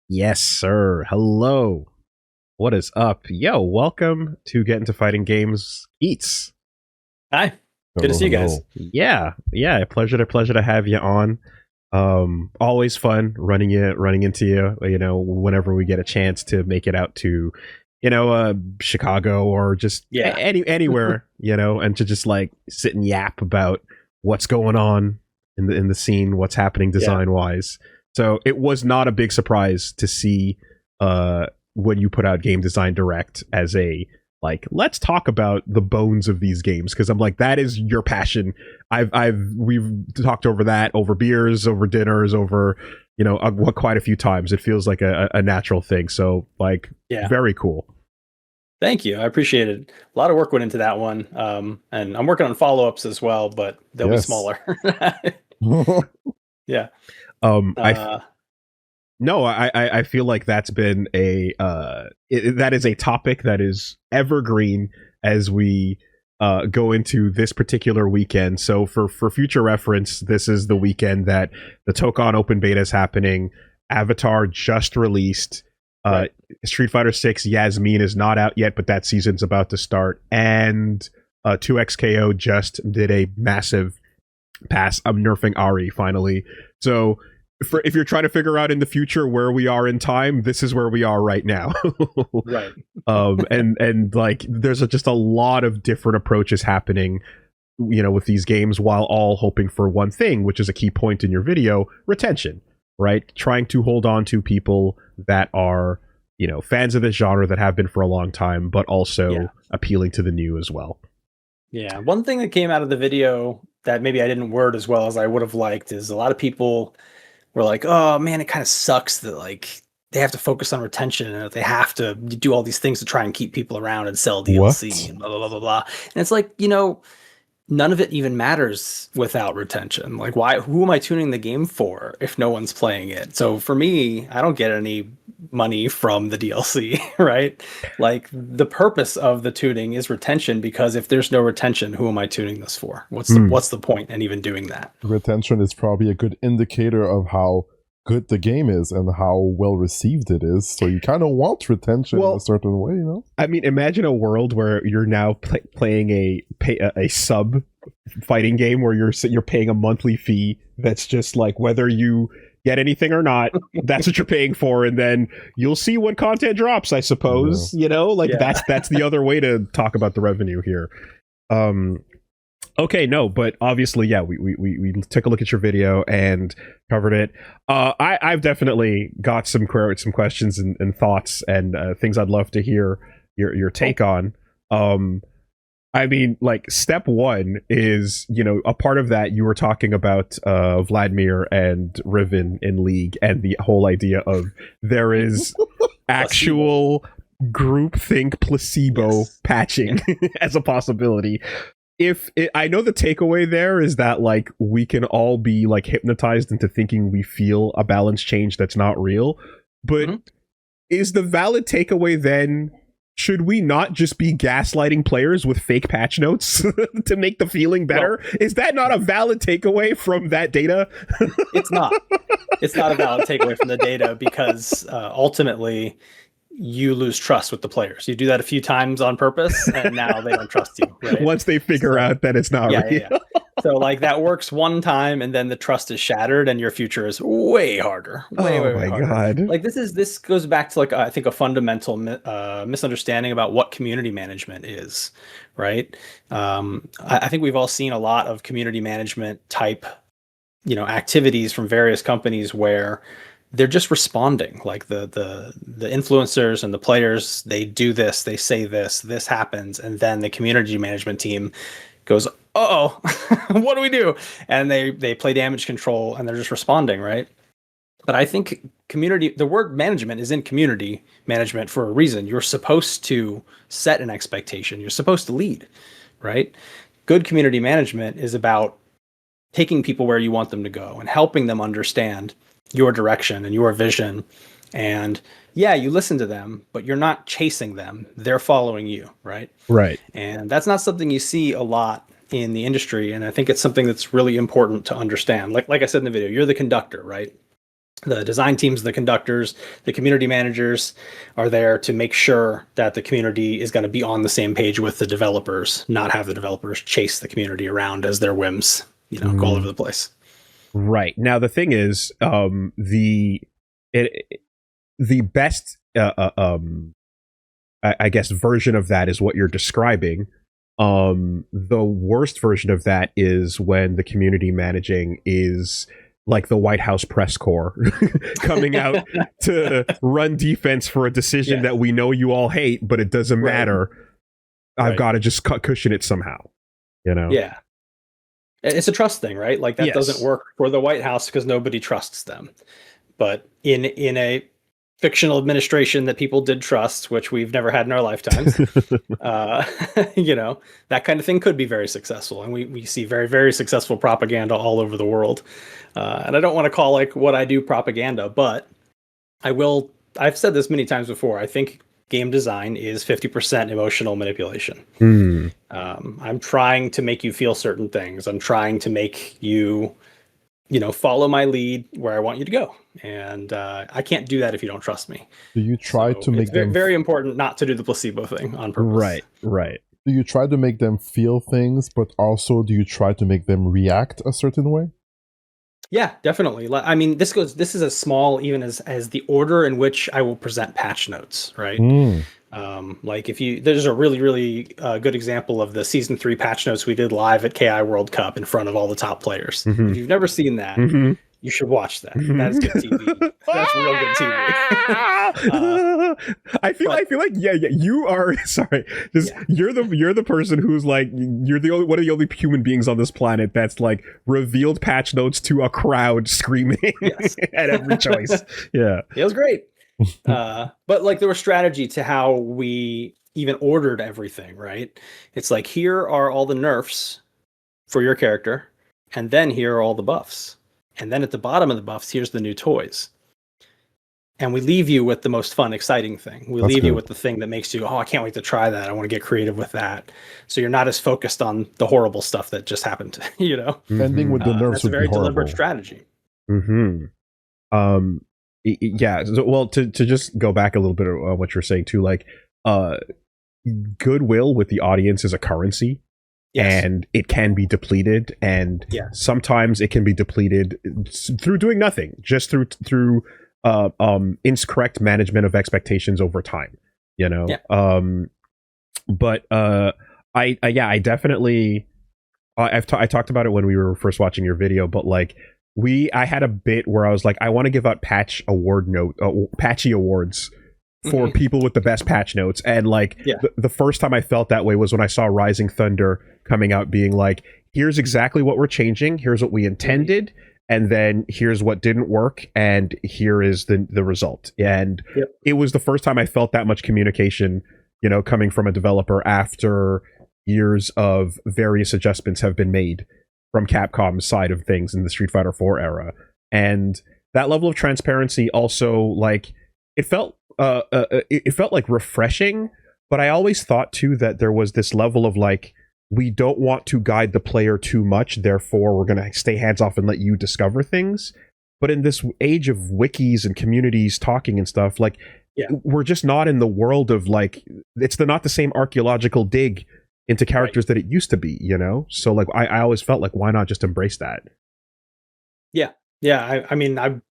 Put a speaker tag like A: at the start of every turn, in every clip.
A: Yes, sir. Hello. What is up? Yo, welcome to Get Into Fighting Games Eats.
B: Hi. Good to
C: Hello,
B: see you guys.
C: hello.
A: Yeah. Pleasure to have you on. Always fun running into you, whenever we get a chance to make it out to, Chicago or just
B: Yeah.
A: anywhere, and to just like sit and yap about what's going on in the scene, what's happening
B: Yeah.
A: design wise. So it was not a big surprise to see when you put out Game Design Direct as a like, let's talk about the bones of these games, because I'm like, that is your passion. We've talked over that over beers, over dinners, over quite a few times. It feels like a natural thing. So like,
B: Yeah.
A: very cool.
B: Thank you. I appreciate it. A lot of work went into that one. And I'm working on follow-ups as well, but they'll be
C: Yes.
B: smaller. Yeah.
A: I
B: Uh,
A: No, I feel like that's been that is a topic that is evergreen as we go into this particular weekend. So for future reference, this is the weekend that the Tokon Open Beta is happening. Avatar just released.
B: right.
A: Street Fighter 6 Yasmin is not out yet, but that season's about to start. And 2XKO just did a massive pass. I'm nerfing Ari finally. So if you're trying to figure out in the future where we are in time, this is where we are right now.
B: Right.
A: And like there's just a lot of different approaches happening, with these games, while all hoping for one thing, which is a key point in your video: retention. Right, trying to hold on to people that are fans of this genre that have been for a long time, but also
B: Yeah.
A: appealing to the new as well.
B: Yeah. One thing that came out of the video that maybe I didn't word as well as I would have liked is a lot of people were like, "Oh man, it kind of sucks that like they have to focus on retention and that they have to do all these things to try and keep people around and sell DLC
C: What?
B: and blah blah blah blah blah." And it's like, none of it even matters without retention. Like, who am I tuning the game for if no one's playing it? So for me, I don't get any money from the DLC, right? Like the purpose of the tuning is retention, because if there's no retention, who am I tuning this for? What's the point in even doing that?
C: Retention is probably a good indicator of how good the game is and how well received it is. So you kind of want retention in
A: Well,
C: a certain way, you know?
A: I mean, imagine a world where you're now playing a sub fighting game where you're paying a monthly fee that's just like whether you get anything or not, that's what you're paying for, and then you'll see when content drops, I suppose. Like
B: Yeah.
A: that's the other way to talk about the revenue here. Um, Okay, no, but obviously, yeah, we took a look at your video and covered it. I've definitely got some questions and thoughts and things I'd love to hear your take on. I mean, like, step one is, a part of that you were talking about Vladimir and Riven in League, and the whole idea of there is actual groupthink placebo
B: Yes.
A: patching as a possibility. I know the takeaway there is that like we can all be like hypnotized into thinking we feel a balance change that's not real, but
B: Mhm.
A: is the valid takeaway then, should we not just be gaslighting players with fake patch notes to make the feeling better? Is that not a valid takeaway from that data?
B: It's not. It's not a valid takeaway from the data, because ultimately you lose trust with the players. You do that a few times on purpose, and now they don't trust you, right?
A: Once they figure
B: So,
A: out that it's not
B: yeah,
A: real.
B: yeah, yeah. So like that works one time, and then the trust is shattered, and your future is way harder, way,
A: Oh
B: way, way
A: my
B: harder.
A: god.
B: Like this goes back to like I think a fundamental misunderstanding about what community management is, right? I think we've all seen a lot of community management type, activities from various companies where they're just responding, like the influencers and the players, they do this, they say this happens, and then the community management team goes, oh, what do we do? And they play damage control, and they're just responding, right? But I think the word management is in community management for a reason. You're supposed to set an expectation, you're supposed to lead, right? Good community management is about taking people where you want them to go and helping them understand your direction and your vision. And yeah, you listen to them, but you're not chasing them. They're following you, right?
A: Right.
B: And that's not something you see a lot in the industry. And I think it's something that's really important to understand. Like I said in the video, you're the conductor, right? The design teams, the conductors, the community managers are there to make sure that the community is going to be on the same page with the developers, not have the developers chase the community around as their whims, go all over the place.
A: Right. Now, the thing is, the best, I guess, version of that is what you're describing. The worst version of that is when the community managing is like the White House press corps coming out to run defense for a decision that we know you all hate, but it doesn't matter. I've got to just cushion it somehow,
B: Yeah. It's a trust thing, right? Like that doesn't work for the White House because nobody trusts them. But in a fictional administration that people did trust, which we've never had in our lifetimes, that kind of thing could be very successful. And we see very, very successful propaganda all over the world. And I don't want to call like what I do propaganda, but I've said this many times before. I think game design is 50% emotional manipulation. I'm trying to make you feel certain things. I'm trying to make you, follow my lead where I want you to go. And I can't do that if you don't trust me.
C: Do you try to make them...
B: very important not to do the placebo thing on purpose.
A: Right.
C: Do you try to make them feel things, but also do you try to make them react a certain way?
B: Yeah, definitely. I mean, this is as small even as the order in which I will present patch notes, right? Like there's a really, really good example of the season 3 patch notes we did live at KI World Cup in front of all the top players. If you've never seen that, you should watch that. That is good TV. That's real good TV.
A: I feel like you are you're the person who's like you're the only one of the only human beings on this planet that's like revealed patch notes to a crowd screaming at every choice. Yeah,
B: it was great. But like there was strategy to how we even ordered everything, right? It's like here are all the nerfs for your character, and then here are all the buffs. And then at the bottom of the buffs, here's the new toys. And we leave you with the most fun, exciting thing. We leave you with the thing that makes you, I can't wait to try that. I want to get creative with that. So you're not as focused on the horrible stuff that just happened,
C: Ending with the nerves
B: that's a very deliberate strategy.
A: Yeah. Well, to just go back a little bit on what you're saying too, like goodwill with the audience is a currency. Yes. And it can be depleted, and sometimes it can be depleted through doing nothing, just through incorrect management of expectations over time. But I definitely I talked about it when we were first watching your video, but like I had a bit where I was like, I want to give out patchy awards for people with the best patch notes, and like the first time I felt that way was when I saw Rising Thunder coming out being like, here's exactly what we're changing, here's what we intended, and then here's what didn't work, and here is the result. And it was the first time I felt that much communication, coming from a developer after years of various adjustments have been made from Capcom's side of things in the Street Fighter 4 era. And that level of transparency also, like, it felt like refreshing, but I always thought too that there was this level of like, we don't want to guide the player too much, therefore we're going to stay hands off and let you discover things. But in this age of wikis and communities talking and stuff, like, we're just not in the world of like, it's not the same archaeological dig into characters that it used to be, So like, I always felt like, why not just embrace that?
B: I mean, I'm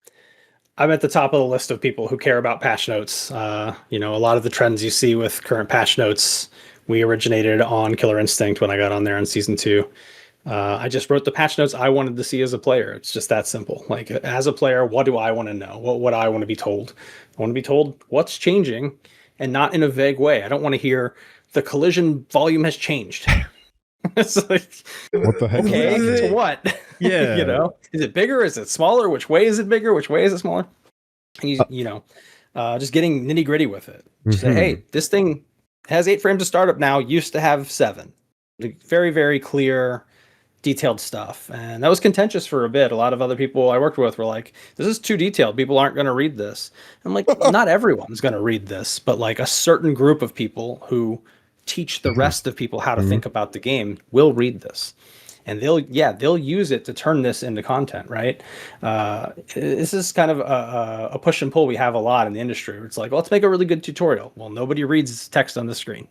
B: at the top of the list of people who care about patch notes. A lot of the trends you see with current patch notes, we originated on Killer Instinct when I got on there in season 2. I just wrote the patch notes I wanted to see as a player. It's just that simple. Like, as a player, what do I want to know? What do I want to be told? I want to be told what's changing, and not in a vague way. I don't want to hear the collision volume has changed. It's like,
C: what the heck?
B: Okay, to what?
A: Yeah.
B: Is it bigger? Is it smaller? Which way is it bigger? Which way is it smaller? And just getting nitty gritty with it. Just say, hey, this thing has 8 frames of startup now. Used to have 7. Like, very, very clear, detailed stuff. And that was contentious for a bit. A lot of other people I worked with were like, this is too detailed. People aren't going to read this. I'm like, not everyone's going to read this, but like a certain group of people who teach the rest of people how to think about the game will read this. and they'll use it to turn this into content, right? This is kind of a push and pull we have a lot in the industry. It's like, well, let's make a really good tutorial. Well, nobody reads text on the screen.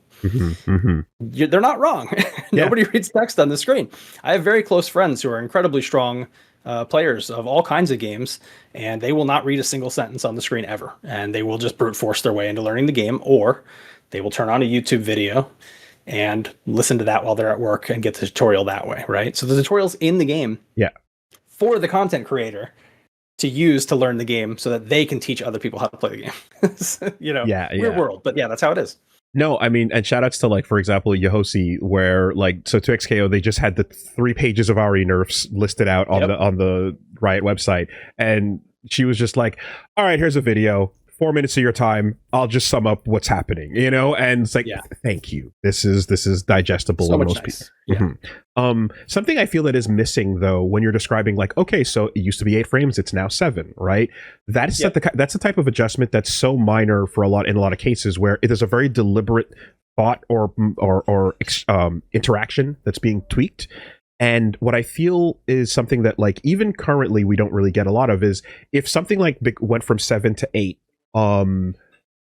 B: They're not wrong. Nobody reads text on the screen. I have very close friends who are incredibly strong players of all kinds of games, and they will not read a single sentence on the screen ever, and they will just brute force their way into learning the game, or they will turn on a YouTube video and listen to that while they're at work and get the tutorial that way, right? So the tutorial's in the game for the content creator to use to learn the game so that they can teach other people how to play the game. Weird world, but yeah, that's how it is.
A: No, I mean, and shout outs to, like, for example, Yohosi, where, like, so to XKO, they just had the 3 pages of RE nerfs listed out on the Riot website, and she was just like, all right, here's a video, 4 minutes of your time, I'll just sum up what's happening, and it's like, thank you, this is digestible.
B: So much nice.
A: Something I feel that is missing, though, when you're describing, like, okay, so it used to be 8 frames, it's now 7, right? That's the type of adjustment that's so minor in a lot of cases, where it is a very deliberate thought or interaction that's being tweaked. And what I feel is something that, like, even currently we don't really get a lot of is if something like went from 7 to 8, on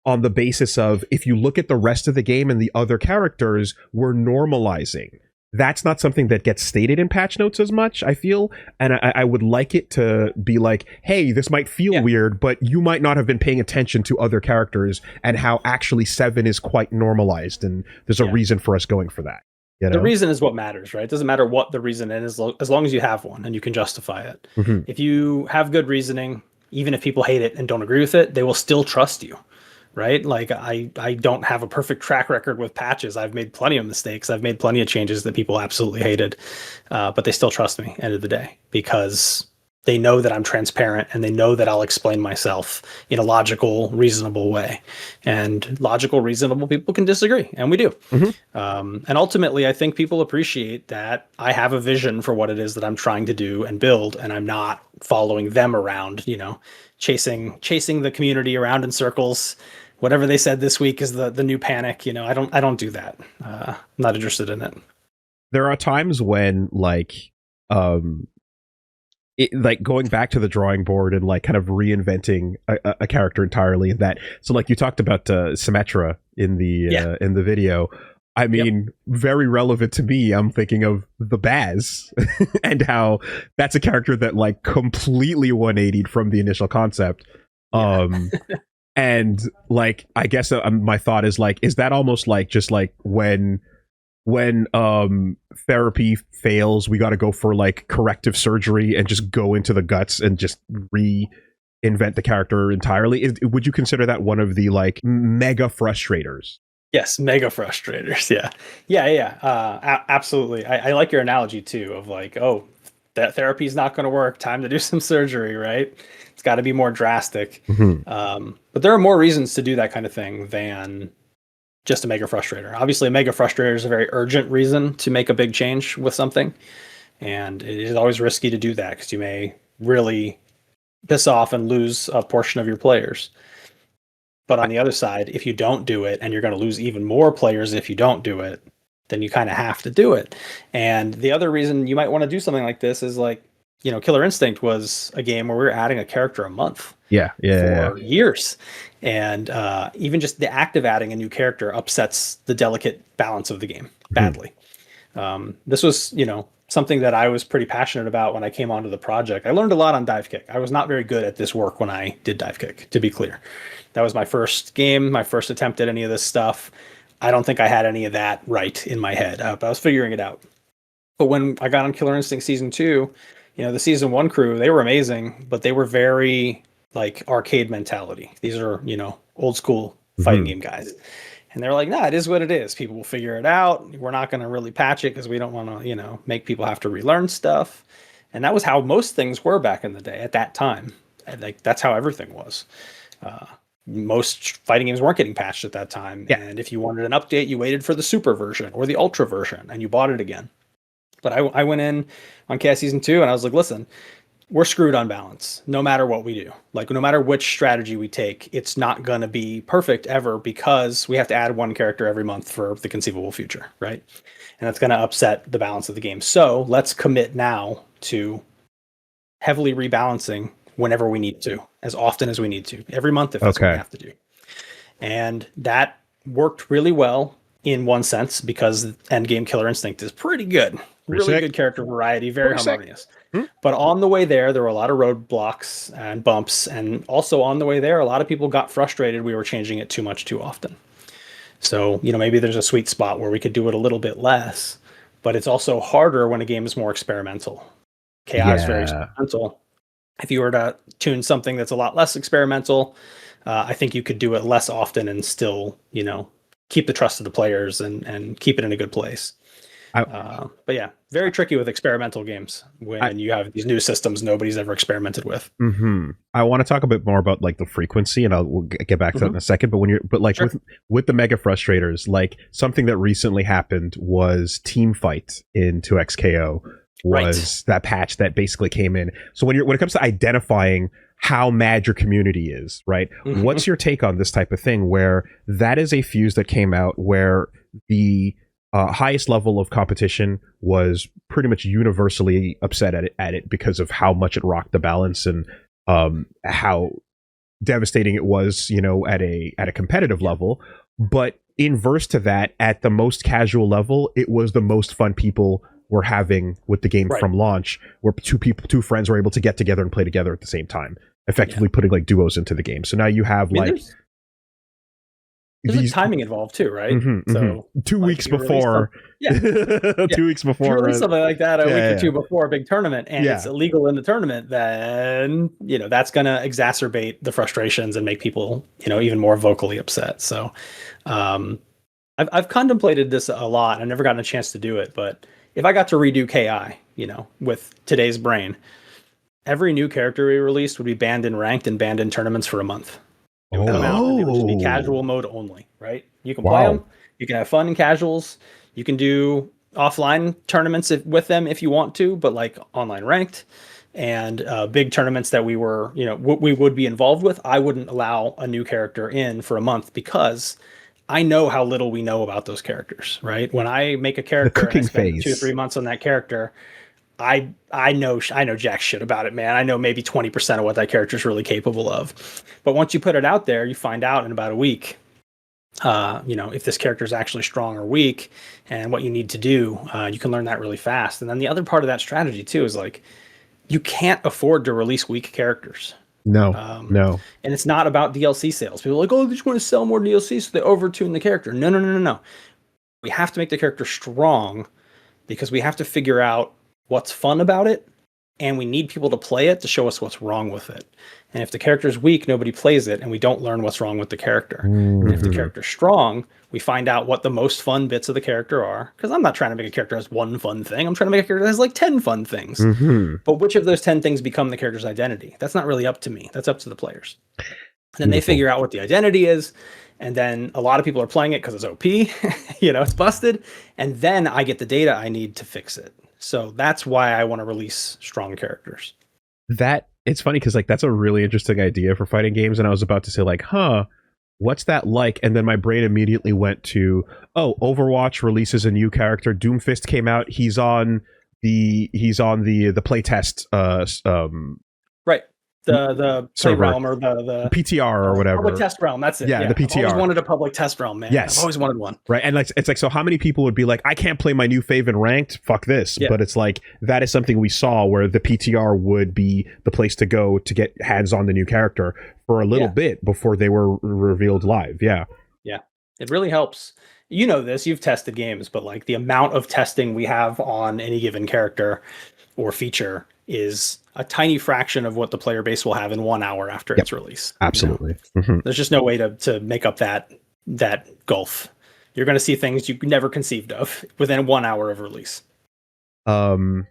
A: the basis of, if you look at the rest of the game and the other characters, we're normalizing. That's not something that gets stated in patch notes as much, I feel. And I would like it to be like, hey, this might feel weird, but you might not have been paying attention to other characters and how actually 7 is quite normalized. And there's a reason for us going for that.
B: The reason is what matters, right? It doesn't matter what the reason is, as long as you have one and you can justify it. If you have good reasoning, even if people hate it and don't agree with it, they will still trust you, right? Like, I don't have a perfect track record with patches. I've made plenty of mistakes. I've made plenty of changes that people absolutely hated, but they still trust me end of the day, because they know that I'm transparent and they know that I'll explain myself in a logical, reasonable way. And logical, reasonable people can disagree, and we do. And ultimately, I think people appreciate that I have a vision for what it is that I'm trying to do and build, and I'm not following them around, chasing the community around in circles. Whatever they said this week is the new panic. I don't do that. I'm not interested in it.
A: There are times when, like, like going back to the drawing board and, like, kind of reinventing a character entirely. And that, so, like, you talked about Symmetra in the video. I mean, very relevant to me. I'm thinking of the Baz and how that's a character that, like, completely 180'd from the initial concept. And, like, I guess my thought is, like, is that almost like just like when therapy fails, we got to go for, like, corrective surgery and just go into the guts and just reinvent the character entirely? Would you consider that one of the, like, mega frustrators?
B: Yes, mega frustrators. Absolutely. I like your analogy too of, like, oh, that therapy is not going to work, time to do some surgery, right? It's got to be more drastic. But there are more reasons to do that kind of thing than just a mega frustrator. Obviously, a mega frustrator is a very urgent reason to make a big change with something, and it is always risky to do that because you may really piss off and lose a portion of your players. But on the other side, if you don't do it, and you're going to lose even more players if you don't do it, then you kind of have to do it. And the other reason you might want to do something like this is, like, Killer Instinct was a game where we were adding a character a month. For years. And even just the act of adding a new character upsets the delicate balance of the game badly. This was, something that I was pretty passionate about when I came onto the project. I learned a lot on Dive Kick. I was not very good at this work when I did Dive Kick, to be clear. That was my first game, my first attempt at any of this stuff. I don't think I had any of that right in my head, but I was figuring it out. But when I got on Killer Instinct Season 2, the Season 1 crew, they were amazing, but they were very, like, arcade mentality. These are, old school fighting game guys. And they're like, nah, it is what it is. People will figure it out. We're not going to really patch it because we don't want to, make people have to relearn stuff. And that was how most things were back in the day at that time. And, like, that's how everything was. Most fighting games weren't getting patched at that time. And if you wanted an update, you waited for the super version or the ultra version and you bought it again. But I went in on KS Season 2 and I was like, listen, we're screwed on balance no matter what we do. Like no matter which strategy we take, it's not going to be perfect ever because we have to add one character every month for the conceivable future, right? And that's going to upset the balance of the game. So let's commit now to heavily rebalancing whenever we need to, as often as we need to, every month if that's what we have to do. And that worked really well in one sense because Endgame Killer Instinct is pretty good. Really good character variety, very harmonious. But on the way there were a lot of roadblocks and bumps. And also on the way there, a lot of people got frustrated we were changing it too much too often. So, maybe there's a sweet spot where we could do it a little bit less, but it's also harder when a game is more experimental. KI is very experimental. If you were to tune something that's a lot less experimental, I think you could do it less often and still, keep the trust of the players and keep it in a good place. But yeah, very tricky with experimental games when you have these new systems nobody's ever experimented with.
A: I want to talk a bit more about like the frequency, and we'll get back to that in a second. But with the mega frustrators, like something that recently happened was Team Fight in 2XKO was that patch that basically came in. So when it comes to identifying how mad your community is, right? What's your take on this type of thing where that is a fuse that came out where the highest level of competition was pretty much universally upset at it because of how much it rocked the balance and how devastating it was, at a competitive level. But inverse to that, at the most casual level, it was the most fun people were having with the game from launch, where two friends were able to get together and play together at the same time, effectively putting like duos into the game. So now you have
B: there's timing involved too, right? So
A: 2 weeks before, 2 weeks before,
B: if you release something like that a week or two before a big tournament, and it's illegal in the tournament, then that's going to exacerbate the frustrations and make people even more vocally upset. So I've contemplated this a lot. I've never gotten a chance to do it, but if I got to redo KI, with today's brain, every new character we released would be banned in ranked and banned in tournaments for a month. It would come out and it would just be casual mode only, right? You can play them, you can have fun in casuals, you can do offline tournaments with them if you want to, but like online ranked and big tournaments that we were, we would be involved with, I wouldn't allow a new character in for a month because I know how little we know about those characters, right? When I make a character and I spend 2 or 3 months on that character, I know jack shit about it, man. I know maybe 20% of what that character is really capable of. But once you put it out there, you find out in about a week, if this character is actually strong or weak and what you need to do. You can learn that really fast. And then the other part of that strategy too is like, you can't afford to release weak characters.
A: No.
B: And it's not about DLC sales. People are like, they just want to sell more DLC, so they overtune the character. No. We have to make the character strong because we have to figure out what's fun about it, and we need people to play it to show us what's wrong with it. And if the character's weak, nobody plays it, and we don't learn what's wrong with the character. And if the character's strong, we find out what the most fun bits of the character are. Because I'm not trying to make a character that has one fun thing. I'm trying to make a character that has like 10 fun things. But which of those 10 things become the character's identity? That's not really up to me. That's up to the players. And then they figure out what the identity is. And then a lot of people are playing it because it's OP. It's busted. And then I get the data I need to fix it. So that's why I want to release strong characters.
A: It's funny because like that's a really interesting idea for fighting games, and I was about to say like, what's that like? And then my brain immediately went to, Overwatch releases a new character. Doomfist came out. He's on the playtest.
B: Right. The play realm or the
A: PTR or whatever.
B: Public test realm. That's it.
A: Yeah, the PTR.
B: I've always wanted a public test realm, man.
A: Yes.
B: I've always wanted one.
A: Right. And like it's like, so how many people would be like, I can't play my new fave in ranked? Fuck this. Yeah. But it's like that is something we saw where the PTR would be the place to go to get hands on the new character for a little bit before they were revealed live. Yeah.
B: Yeah. It really helps. You know this, you've tested games, but like the amount of testing we have on any given character or feature is a tiny fraction of what the player base will have in 1 hour after its release.
A: Absolutely.
B: There's just no way to make up that gulf. You're going to see things you never conceived of within 1 hour of release.
A: So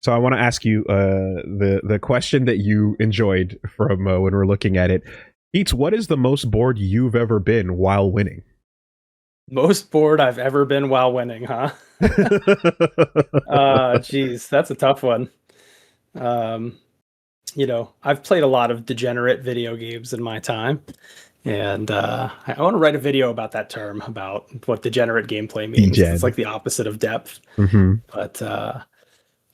A: I want to ask you the question that you enjoyed from when we're looking at it. Keits, what is the most bored you've ever been while winning?
B: Most bored I've ever been while winning, huh? Geez, that's a tough one. I've played a lot of degenerate video games in my time. And I want to write a video about that term, about what degenerate gameplay means.
A: Degen.
B: It's like the opposite of depth.
A: Mm-hmm.
B: But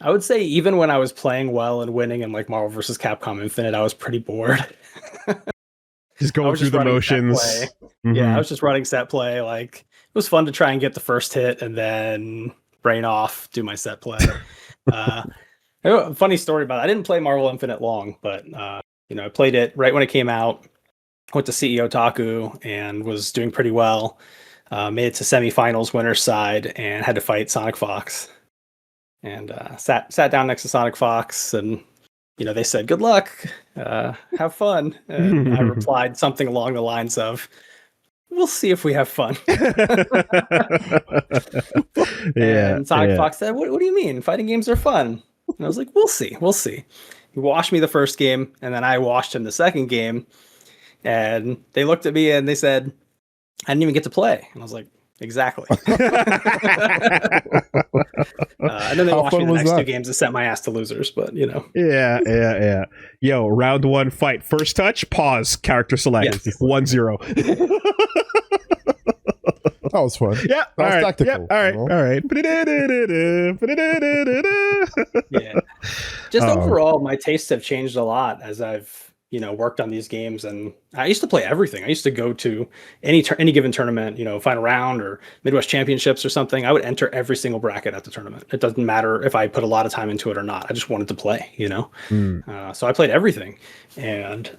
B: I would say even when I was playing well and winning in like Marvel vs. Capcom Infinite, I was pretty bored.
A: Just going through the motions.
B: Mm-hmm. Yeah, I was just running set play. Like, it was fun to try and get the first hit and then brain off, do my set play. Funny story about it. I didn't play Marvel Infinite long, but I played it right when it came out. Went to CEO Taku and was doing pretty well. Made it to semifinals winner's side and had to fight Sonic Fox. And sat down next to Sonic Fox, and they said, "Good luck, have fun." And I replied something along the lines of, "We'll see if we have fun." And Sonic Fox said, "What do you mean? Fighting games are fun." And I was like, "We'll see. He washed me the first game, and then I washed him the second game. And they looked at me and they said, "I didn't even get to play." And I was like, "Exactly." And then they watched me the next 2 games and sent my ass to losers, but
A: Yeah. Yo, round 1 fight. First touch, pause, character select. Yes. 1-0.
C: That was fun.
A: Yeah.
C: That was tactical.
A: Yep, all right.
B: Yeah. Just overall, my tastes have changed a lot as I've worked on these games, and I used to play everything. I used to go to any given tournament, final round or Midwest Championships or something. I would enter every single bracket at the tournament. It doesn't matter if I put a lot of time into it or not. I just wanted to play, So I played everything, and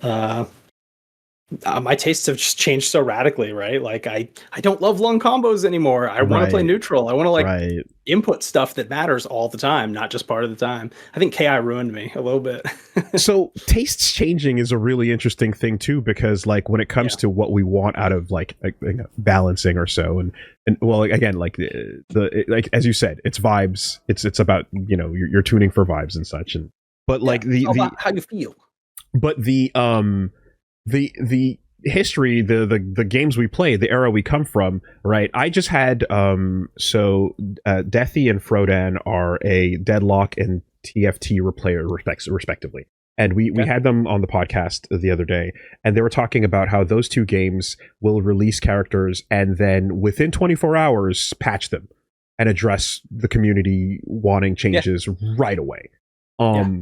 B: my tastes have just changed so radically, right? Like I don't love long combos anymore. I want to play neutral. I want to input stuff that matters all the time, not just part of the time. I think KI ruined me a little bit.
A: So tastes changing is a really interesting thing too, because like when it comes to what we want out of like balancing or so, and well, again, like like as you said, it's vibes. It's about you're tuning for vibes and such, but like
B: about how you feel.
A: But the history, the games we play, the era we come from, right? I just had Deathy and Frodan are a Deadlock and TFT replayer respectively, and we had them on the podcast the other day, and they were talking about how those 2 games will release characters and then within 24 hours patch them and address the community wanting changes right away.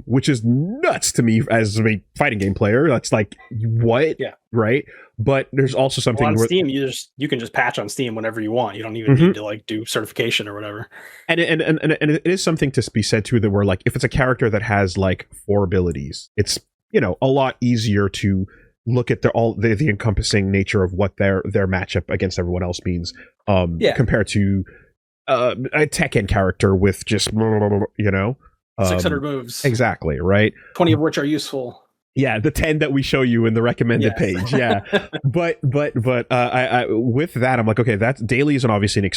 A: Which is nuts to me as a fighting game player. That's like, what? Yeah. Right. But there's also something
B: on Steam. You can just patch on Steam whenever you want. You don't even need to like do certification or whatever. And
A: it is something to be said too, that where like if it's a character that has like 4 abilities, it's a lot easier to look at the encompassing nature of what their matchup against everyone else means. Compared to a Tekken character with just
B: 600 moves.
A: Exactly, right?
B: 20 of which are useful.
A: Yeah, the 10 that we show you in the recommended page. Yeah. but I with that, I'm like, okay, that's daily is obviously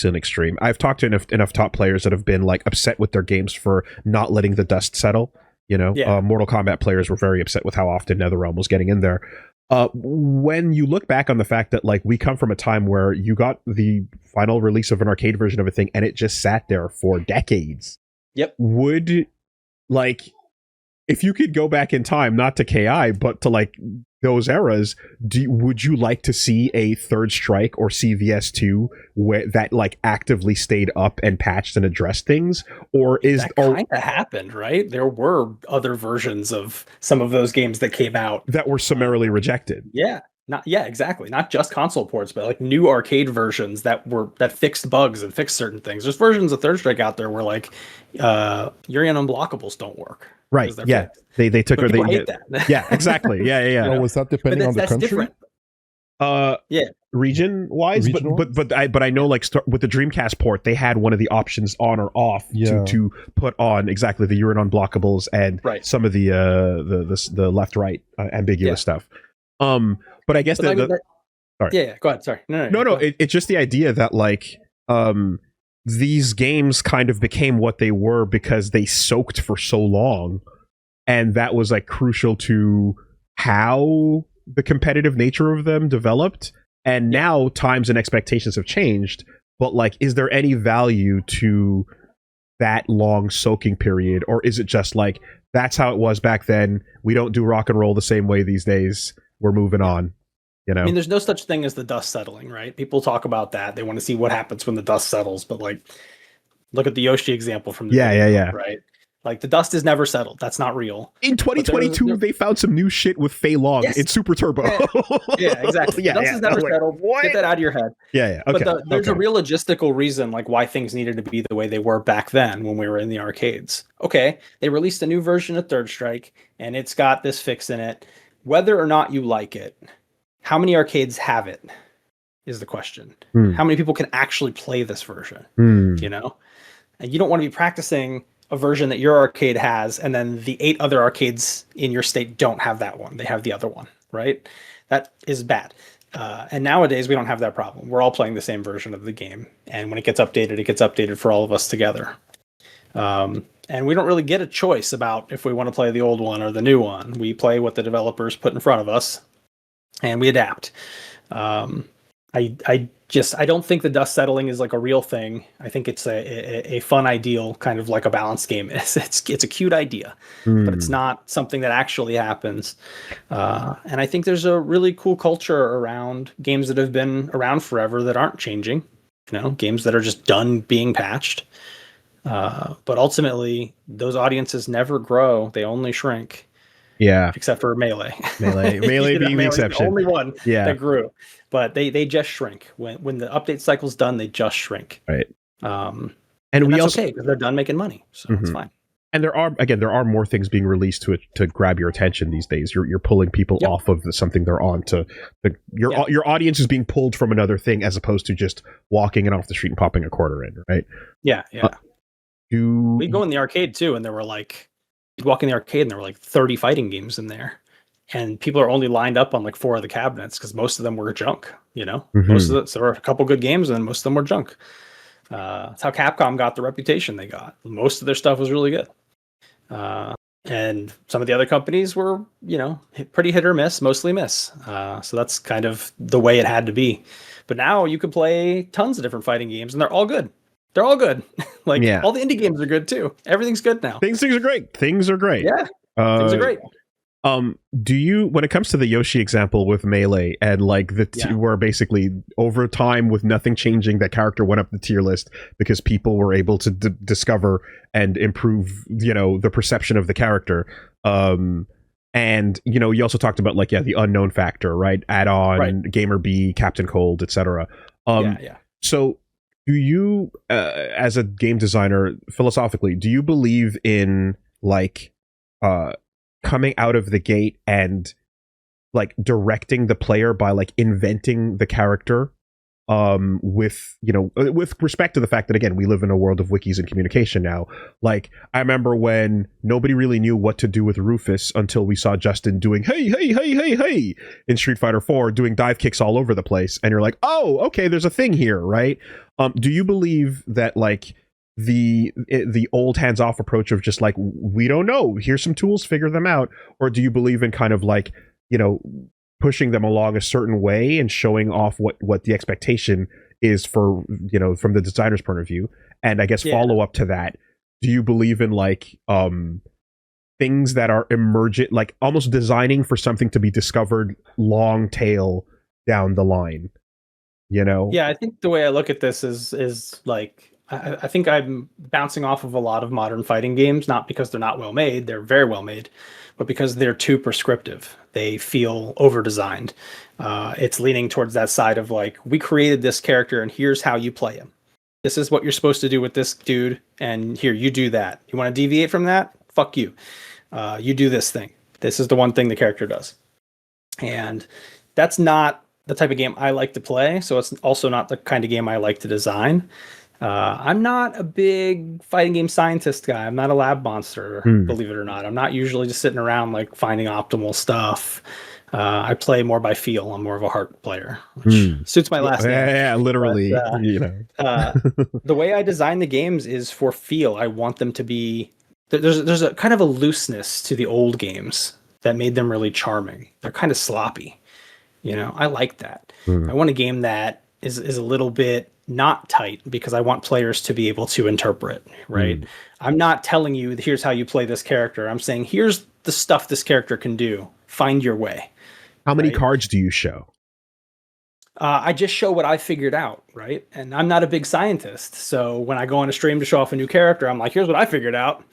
A: an extreme. I've talked to enough top players that have been like upset with their games for not letting the dust settle. Mortal Kombat players were very upset with how often NetherRealm was getting in there. When you look back on the fact that like we come from a time where you got the final release of an arcade version of a thing and it just sat there for decades.
B: Yep.
A: Would, like, if you could go back in time, not to KI, but to like those eras, would you like to see a Third Strike or CVS2 where that like actively stayed up and patched and addressed things? Or is
B: that kind of happened, right? There were other versions of some of those games that came out
A: that were summarily rejected.
B: Yeah. Exactly. Not just console ports, but like new arcade versions that fixed bugs and fixed certain things. There's versions of Third Strike out there where like Yuri on Unblockables don't work.
A: Right. Yeah. They took
B: her. They hate that.
A: Yeah. Exactly. Yeah.
C: Was that depending on the country?
B: Different.
A: Region wise, but I know like with the Dreamcast port, they had one of the options on or off to put on exactly the Yuri on Unblockables and some of the left right ambiguous stuff. But I guess sorry.
B: Yeah, go ahead. Sorry.
A: No. It's just the idea that like these games kind of became what they were because they soaked for so long, and that was like crucial to how the competitive nature of them developed. And now times and expectations have changed, but like, is there any value to that long soaking period, or is it just like that's how it was back then. We don't do rock and roll the same way these days. We're moving on. You know,
B: I mean, there's no such thing as the dust settling, right? People talk about that. They want to see what happens when the dust settles, but like, look at the Yoshi example from the video, right? Like the dust is never settled. That's not real.
A: In 2022, they found some new shit with Fei Long in Super Turbo.
B: Yeah, exactly. The dust is never settled.
A: What?
B: Get that out of your head.
A: Yeah. Okay.
B: But there's a real logistical reason, like why things needed to be the way they were back then when we were in the arcades. Okay, they released a new version of Third Strike, and it's got this fix in it. Whether or not you like it, how many arcades have it is the question. How many people can actually play this version? You know, and you don't want to be practicing a version that your arcade has, and then the 8 other arcades in your state don't have that one. They have the other one, right? That is bad. And nowadays we don't have that problem. We're all playing the same version of the game. And when it gets updated for all of us together. And we don't really get a choice about if we want to play the old one or the new one. We play what the developers put in front of us and we adapt. I don't think the dust settling is like a real thing. I think it's a fun ideal, kind of like a balanced game is. It's a cute idea, but it's not something that actually happens. And I think there's a really cool culture around games that have been around forever that aren't changing. You know, games that are just done being patched. But ultimately, those audiences never grow; they only shrink.
A: Yeah,
B: except for Melee.
A: Melee being the exception.
B: The only one that grew. But they just shrink. When the update cycle's done, they just shrink.
A: Right.
B: And we that's okay because they're done making money, so it's fine.
A: And there are more things being released to grab your attention these days. You're pulling people off of something they're on to your audience is being pulled from another thing as opposed to just walking in off the street and popping a quarter in, right?
B: Yeah. We go in the arcade too, and there were like you'd walk in the arcade and there were like 30 fighting games in there. And people are only lined up on like 4 of the cabinets because most of them were junk, you know? So there were a couple good games and most of them were junk. That's how Capcom got the reputation they got. Most of their stuff was really good. And some of the other companies were, you know, pretty hit or miss, mostly miss. So that's kind of the way it had to be. But now you can play tons of different fighting games and they're all good. They're all good. All the indie games are good too. Everything's good now.
A: Things are great.
B: Yeah. Things are great.
A: Do you, when it comes to the Yoshi example with Melee and like where basically over time with nothing changing, that character went up the tier list because people were able to discover and improve, you know, the perception of the character. And, you know, you also talked about like, the unknown factor, right? Add-on, Gamer B, Captain Cold, etc. So do you, as a game designer, philosophically, do you believe in like, coming out of the gate and like directing the player by like inventing the character with respect to the fact that again we live in a world of wikis and communication now. Like I remember when nobody really knew what to do with Rufus until we saw Justin doing hey in Street Fighter 4 doing dive kicks all over the place and you're like, oh okay, there's a thing here, right? Do you believe that like the old hands-off approach of just like we don't know, here's some tools, figure them out, or do you believe in kind of like, you know, pushing them along a certain way and showing off what the expectation is for, you know, from the designer's point of view? And I guess follow up to that, do you believe in like things that are emergent, like almost designing for something to be discovered long tail down the line, you know?
B: I think the way I look at this is like I think I'm bouncing off of a lot of modern fighting games, not because they're not well made, they're very well made, but because they're too prescriptive. They feel over designed. It's leaning towards that side of like, we created this character and here's how you play him. This is what you're supposed to do with this dude, and here, you do that. You want to deviate from that? Fuck you. You do this thing. This is the one thing the character does. And that's not the type of game I like to play, so it's also not the kind of game I like to design. I'm not a big fighting game scientist guy. I'm not a lab monster, believe it or not. I'm not usually just sitting around like finding optimal stuff. I play more by feel. I'm more of a heart player, which suits my last name.
A: Yeah, literally. But, you know,
B: the way I design the games is for feel. I want them to be. There's a kind of a looseness to the old games that made them really charming. They're kind of sloppy. You know, I like that. I want a game that is a little bit not tight because I want players to be able to interpret, right? I'm not telling you here's how you play this character. I'm saying here's the stuff this character can do. Find your way.
A: How many cards do you show?
B: I just show what I figured out, right? And I'm not a big scientist. So when I go on a stream to show off a new character, I'm like, here's what I figured out.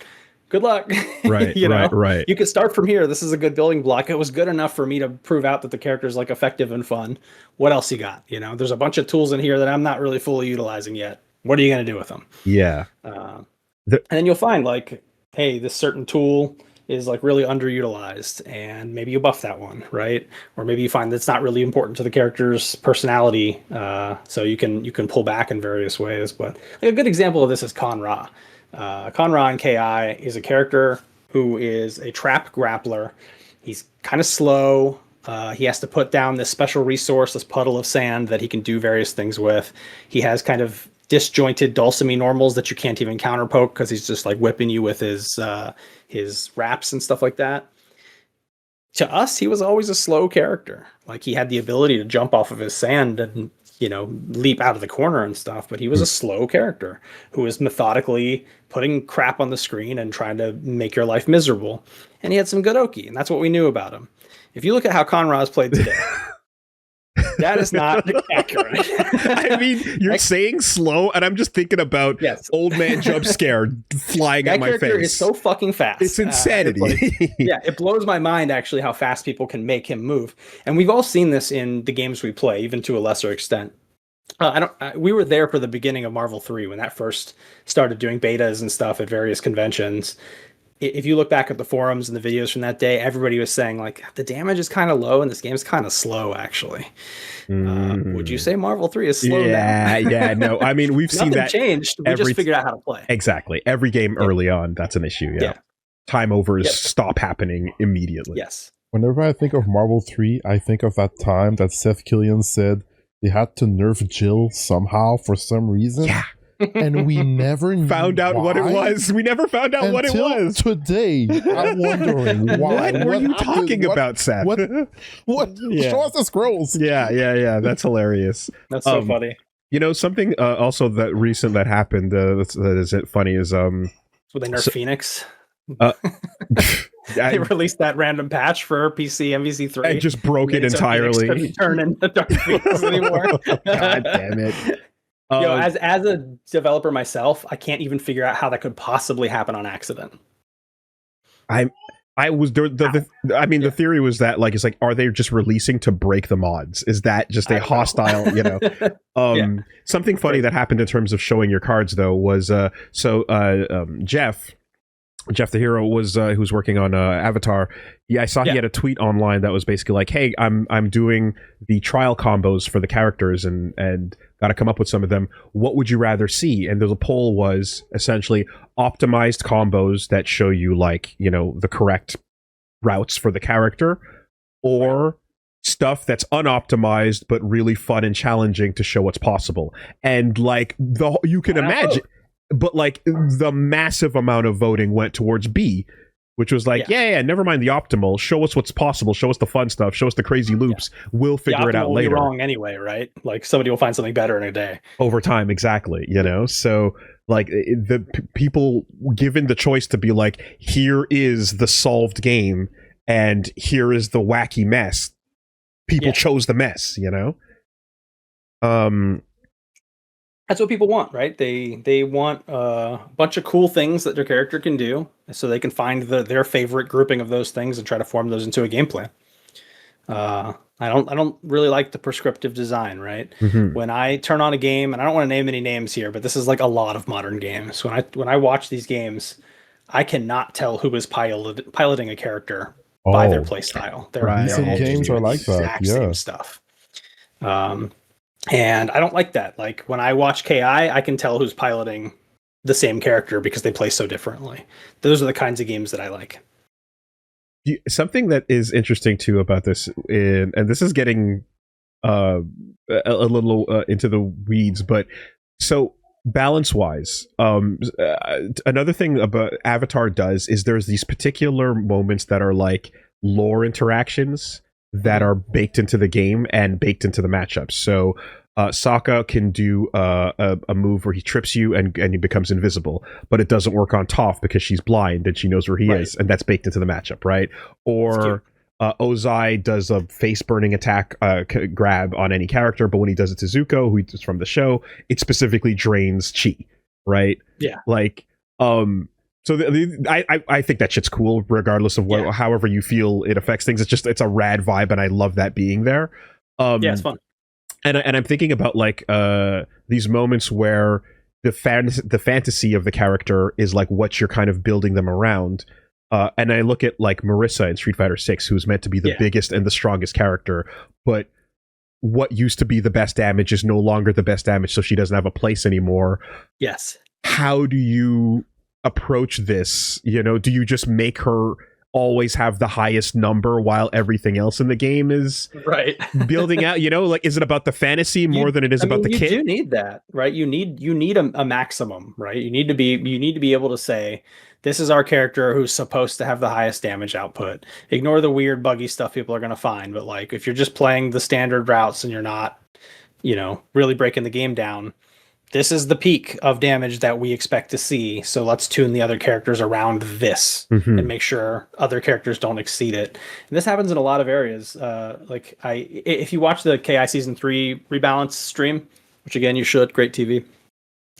B: Good luck.
A: Right, right.
B: You can start from here. This is a good building block. It was good enough for me to prove out that the character is like effective and fun. What else you got? There's a bunch of tools in here that I'm not really fully utilizing yet. What are you going to do with them?
A: Yeah.
B: And then you'll find like, hey, this certain tool is like really underutilized, and maybe you buff that one, right? Or maybe you find that's not really important to the character's personality, so you can pull back in various ways. But like a good example of this is Con Ra. Con Ra in KI is a character who is a trap grappler. He's kind of slow. He has to put down this special resource, this puddle of sand that he can do various things with. He has kind of disjointed dulcimer normals that you can't even counterpoke because he's just like whipping you with his wraps and stuff like that. To us, he was always a slow character. Like he had the ability to jump off of his sand and leap out of the corner and stuff, but he was a slow character who was methodically putting crap on the screen and trying to make your life miserable. And he had some good Oki, and that's what we knew about him. If you look at how Con Ra is played today, that is not accurate.
A: I mean, you're saying slow, and I'm just thinking about old man jump scare flying at my face. That character
B: is so fucking fast.
A: It's insanity.
B: It blows my mind actually how fast people can make him move. And we've all seen this in the games we play, even to a lesser extent. We were there for the beginning of Marvel 3 when that first started doing betas and stuff at various conventions. If you look back at the forums and the videos from that day, everybody was saying like the damage is kind of low and this game's kind of slow actually. Would you say Marvel 3 is slow now?
A: Yeah, no. I mean, we've seen that
B: changed. We just figured out how to play.
A: Exactly. Every game early on, that's an issue. Yeah. Time overs stop happening immediately.
B: Yes.
C: Whenever I think of Marvel 3, I think of that time that Seth Killian said they had to nerf Jill somehow for some reason.
A: Yeah.
C: And we never
A: found out what it was. We never found out what it was.
C: Today, I'm wondering why.
A: What were you talking about, Seth?
C: What? Show us the scrolls.
A: Yeah. That's hilarious.
B: That's so funny.
A: Something also that recent that happened that is funny is
B: So they nerfed Phoenix. They released that random patch for PC MVC3.
A: I just broke it entirely.
B: Couldn't turn into Dark Phoenix anymore.
A: God damn it.
B: As a developer myself, I can't even figure out how that could possibly happen on accident.
A: I was the theory was that like it's like, are they just releasing to break the mods? Is that just a hostile, Something funny that happened in terms of showing your cards though was Jeff the hero was who's working on Avatar. I saw he had a tweet online that was basically like, hey, I'm doing the trial combos for the characters and got to come up with some of them. What would you rather see? And the poll was essentially optimized combos that show you like, the correct routes for the character, or stuff that's unoptimized but really fun and challenging to show what's possible. And like you can imagine, but like the massive amount of voting went towards B, which was like, never mind the optimal. Show us what's possible. Show us the fun stuff. Show us the crazy loops. We'll figure it out later.
B: Will be wrong anyway, right? Like somebody will find something better in a day.
A: Over time, exactly. So like the people given the choice to be like, here is the solved game, and here is the wacky mess. People chose the mess.
B: That's what people want, right? They want a bunch of cool things that their character can do, so they can find their favorite grouping of those things and try to form those into a game plan. I don't really like the prescriptive design, right?
A: Mm-hmm.
B: When I turn on a game, and I don't want to name any names here, but this is like a lot of modern games. When I watch these games, I cannot tell who is piloting a character by their play style.
C: Recent games are like that.
B: Same stuff. And I don't like that. Like when I watch KI, I can tell who's piloting the same character because they play so differently. Those are the kinds of games that I like.
A: Something that is interesting too about this, and this is getting a little into the weeds, but so balance wise, another thing about Avatar does is there's these particular moments that are like lore interactions that are baked into the game and baked into the matchups. So Sokka can do a move where he trips you and he becomes invisible, but it doesn't work on Toph because she's blind and she knows where he is, and that's baked into the matchup, right? Or Ozai does a face burning attack grab on any character, but when he does it to Zuko, who is from the show, it specifically drains chi, right?
B: Yeah.
A: Like, so I think that shit's cool, regardless of however you feel it affects things. It's a rad vibe, and I love that being there.
B: Yeah, it's fun.
A: And I'm thinking about like these moments where the fantasy of the character is like what you're kind of building them around. And I look at like Marissa in Street Fighter 6, who's meant to be the biggest and the strongest character, but what used to be the best damage is no longer the best damage, so she doesn't have a place anymore.
B: Yes.
A: How do you approach this? You know, do you just make her always have the highest number while everything else in the game is building out? You know, like, is it about the fantasy more than it is about the kit?
B: You do need that, right? You need a maximum, right? You need to be able to say, this is our character who's supposed to have the highest damage output. Ignore the weird buggy stuff people are going to find, but like if you're just playing the standard routes and you're not, you know, really breaking the game down, this is the peak of damage that we expect to see. So let's tune the other characters around this and make sure other characters don't exceed it. And this happens in a lot of areas. If you watch the KI Season 3 rebalance stream, which again, you should, great TV.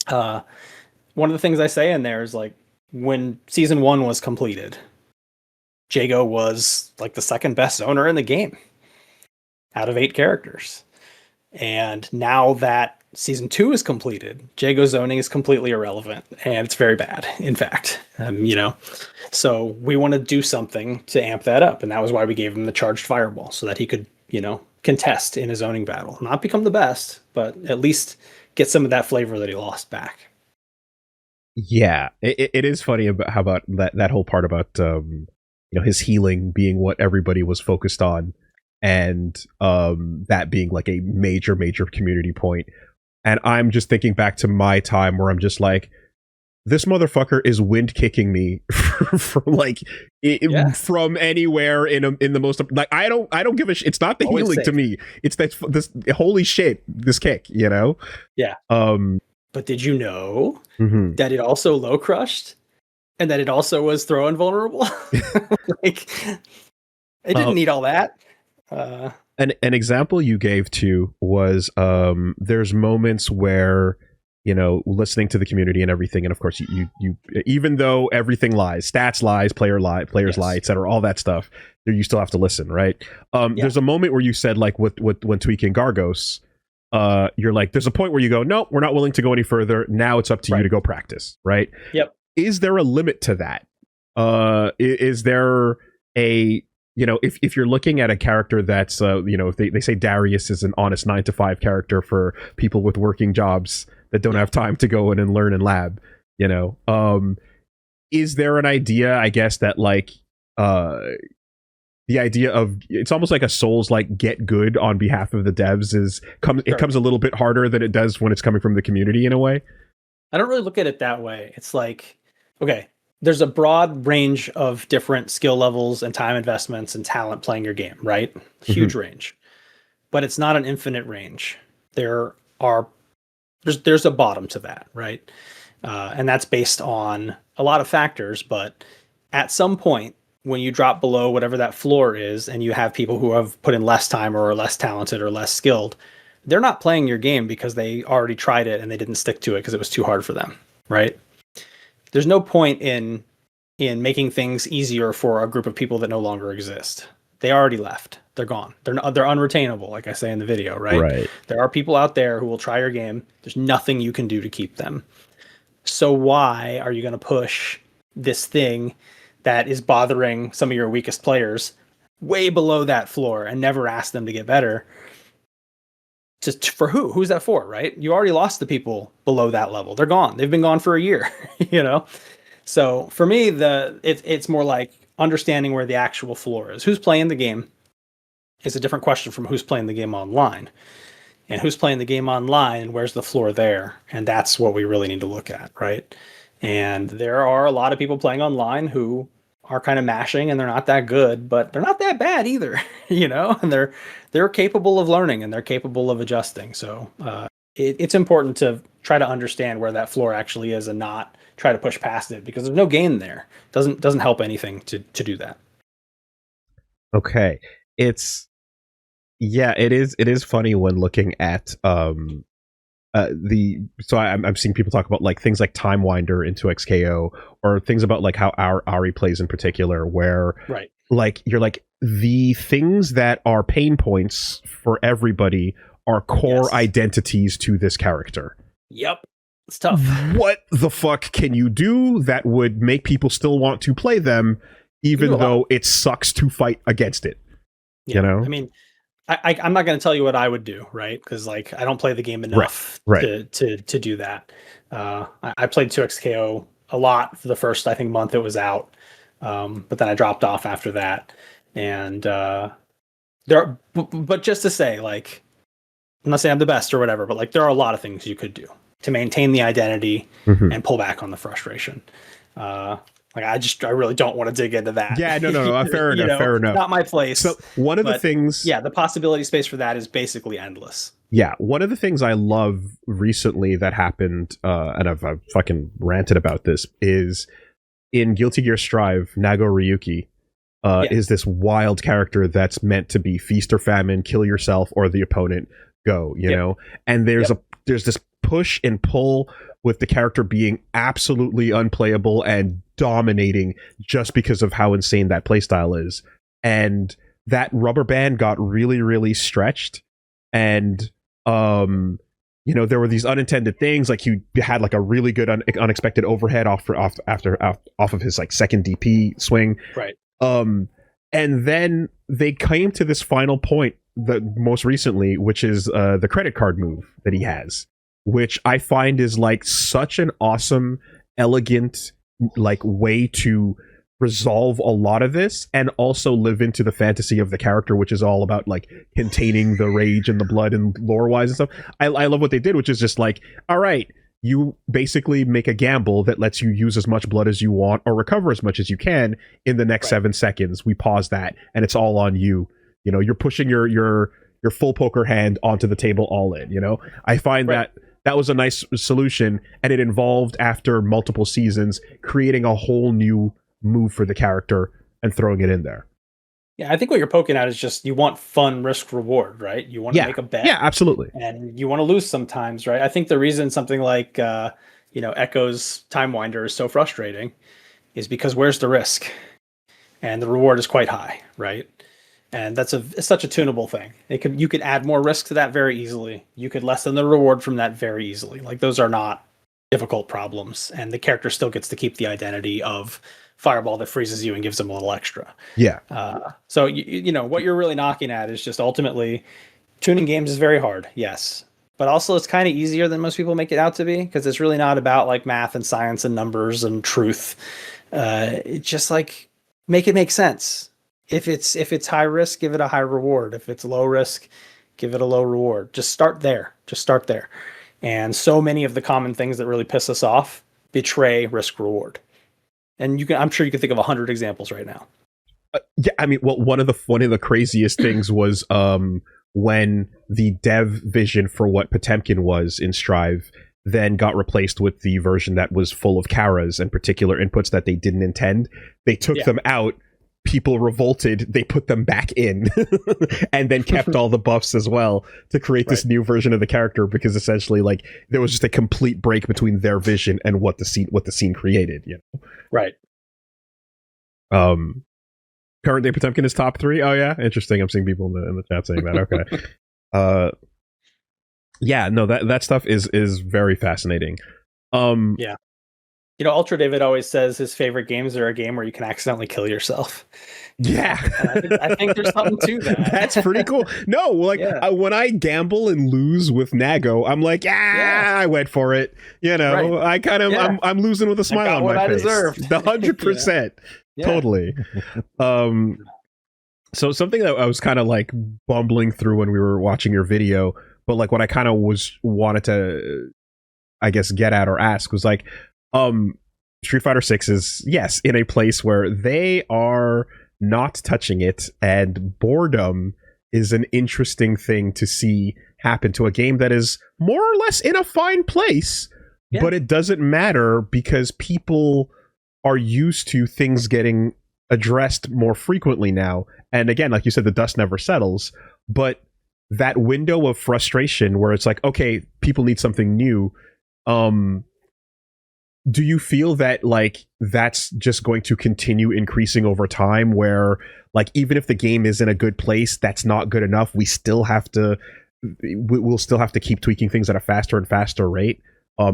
B: One of the things I say in there is like, when Season 1 was completed, Jago was like the second best zoner in the game out of 8 characters. And now that Season 2 is completed, Jago zoning is completely irrelevant, and it's very bad, in fact. You know, so we want to do something to amp that up, and that was why we gave him the charged fireball, so that he could, you know, contest in a zoning battle. Not become the best, but at least get some of that flavor that he lost back.
A: Yeah, it is funny about how about that whole part about you know, his healing being what everybody was focused on, and that being like a major community point. And I'm just thinking back to my time where I'm just like, this motherfucker is wind kicking me from like from anywhere in the most, like, I don't give a shit. It's not the always healing safe to me. It's this holy shit, this kick, you know?
B: Yeah. But did you know that it also low crushed and that it also was throw invulnerable? Like, it didn't need all that.
A: An example you gave too was there's moments where, you know, listening to the community and everything, and of course you even though everything lies, stats lies, players lie, etc., all that stuff, you still have to listen, right? There's a moment where you said, like, when tweaking Gargos, you're like, there's a point where you go, no, we're not willing to go any further. Now it's up to you to go practice, right?
B: Yep.
A: Is there a limit to that? Is there a, you know, if you're looking at a character that's, you know, if they say Darius is an honest 9-to-5 character for people with working jobs that don't have time to go in and learn in lab, you know, is there an idea, I guess, that like, the idea of, it's almost like a Souls like get good on behalf of the devs it comes a little bit harder than it does when it's coming from the community in a way?
B: I don't really look at it that way. It's like, okay, there's a broad range of different skill levels and time investments and talent playing your game, right? Huge range, but it's not an infinite range. There's a bottom to that, right? And that's based on a lot of factors, but at some point, when you drop below whatever that floor is and you have people who have put in less time or are less talented or less skilled, they're not playing your game because they already tried it and they didn't stick to it because it was too hard for them, right? There's no point in making things easier for a group of people that no longer exist. They already left. They're gone. They're unretainable, like I say in the video, right? There are people out there who will try your game. There's nothing you can do to keep them. So why are you going to push this thing that is bothering some of your weakest players way below that floor and never ask them to get better? Just for who? Who's that for, right? You already lost the people below that level. They're gone. They've been gone for a year, you know? So for me, it's more like understanding where the actual floor is. Who's playing the game is a different question from who's playing the game online. And who's playing the game online and where's the floor there? And that's what we really need to look at, right? And there are a lot of people playing online who are kind of mashing and they're not that good, but they're not that bad either, and they're capable of learning and they're capable of adjusting. So it's important to try to understand where that floor actually is and not try to push past it, because there's no gain there. Doesn't help anything to do that.
A: Okay. It is funny when looking at I'm seeing people talk about like things like Time Winder into XKO, or things about like how our Ari plays in particular, where
B: right,
A: like you're like, the things that are pain points for everybody are core identities to this character.
B: Yep. It's tough.
A: What the fuck can you do that would make people still want to play them, even though it sucks to fight against it?
B: Yeah. I mean, I'm not going to tell you what I would do, right? Because like I don't play the game enough to do that. I played 2XKO a lot for the first, I think, month it was out, but then I dropped off after that. And but just to say, like, I'm not saying I'm the best or whatever, but like there are a lot of things you could do to maintain the identity and pull back on the frustration. Like I really don't want to dig into that.
A: Yeah, no. Fair enough. Fair enough.
B: Not my place.
A: So one of the things,
B: the possibility space for that is basically endless.
A: Yeah, one of the things I love recently that happened, and I've fucking ranted about this, is in Guilty Gear Strive, Nago Ryuki is this wild character that's meant to be feast or famine, kill yourself or the opponent, go, you know? And there's this push and pull with the character being absolutely unplayable and dominating just because of how insane that playstyle is. And that rubber band got really, really stretched. And, there were these unintended things, like he had like a really good unexpected overhead off of his like second DP swing.
B: Right.
A: And then they came to this final point, the most recently, which is the credit card move that he has, which I find is like such an awesome, elegant, like way to resolve a lot of this and also live into the fantasy of the character, which is all about like containing the rage and the blood and lore wise and stuff. I love what they did, which is just like, all right, you basically make a gamble that lets you use as much blood as you want or recover as much as you can in the next 7 seconds. We pause that and it's all on you. You're pushing your full poker hand onto the table all in. I find that was a nice solution, and it involved, after multiple seasons, creating a whole new move for the character and throwing it in there.
B: Yeah, I think what you're poking at is just you want fun risk reward, right? You want to make a bet.
A: Yeah, absolutely.
B: And you want to lose sometimes, right? I think the reason something like Echo's Time Winder is so frustrating is because where's the risk? And the reward is quite high, right? And that's such a tunable thing. You could add more risk to that very easily. You could lessen the reward from that very easily. Like, those are not difficult problems, and the character still gets to keep the identity of Fireball that freezes you and gives them a little extra.
A: Yeah.
B: So what you're really knocking at is just ultimately tuning games is very hard, yes, but also it's kind of easier than most people make it out to be, because it's really not about like math and science and numbers and truth. It's just like, make it make sense. If it's high risk, give it a high reward. If it's low risk, give it a low reward. Just start there. And so many of the common things that really piss us off betray risk reward. And I'm sure you can think of 100 examples right now.
A: Yeah, I mean, well, one of the craziest things was when the dev vision for what Potemkin was in Strive then got replaced with the version that was full of Karas and particular inputs that they didn't intend. They took them out. People revolted, they put them back in and then kept all the buffs as well to create this new version of the character, because essentially like there was just a complete break between their vision and what the scene created,
B: Right.
A: Currently Potemkin is top 3. Oh yeah, interesting. I'm seeing people in the chat saying that. Okay. Yeah, no, that stuff is very fascinating.
B: Yeah. Ultra David always says his favorite games are a game where you can accidentally kill yourself.
A: Yeah.
B: I think there's something to that.
A: That's pretty cool. No, like when I gamble and lose with Nago, I'm like, I went for it. I kind of, I'm losing with a smile on my face.
B: Deserved.
A: 100%. Totally. So something that I was kind of like bumbling through when we were watching your video, but like what I kind of wanted to, I guess, get at or ask was like, Street Fighter 6 is, yes, in a place where they are not touching it, and boredom is an interesting thing to see happen to a game that is more or less in a fine place, but it doesn't matter because people are used to things getting addressed more frequently now. And again, like you said, the dust never settles, but that window of frustration where it's like, okay, people need something new. Do you feel that like that's just going to continue increasing over time, where like even if the game is in a good place, that's not good enough, we'll still have to keep tweaking things at a faster and faster rate?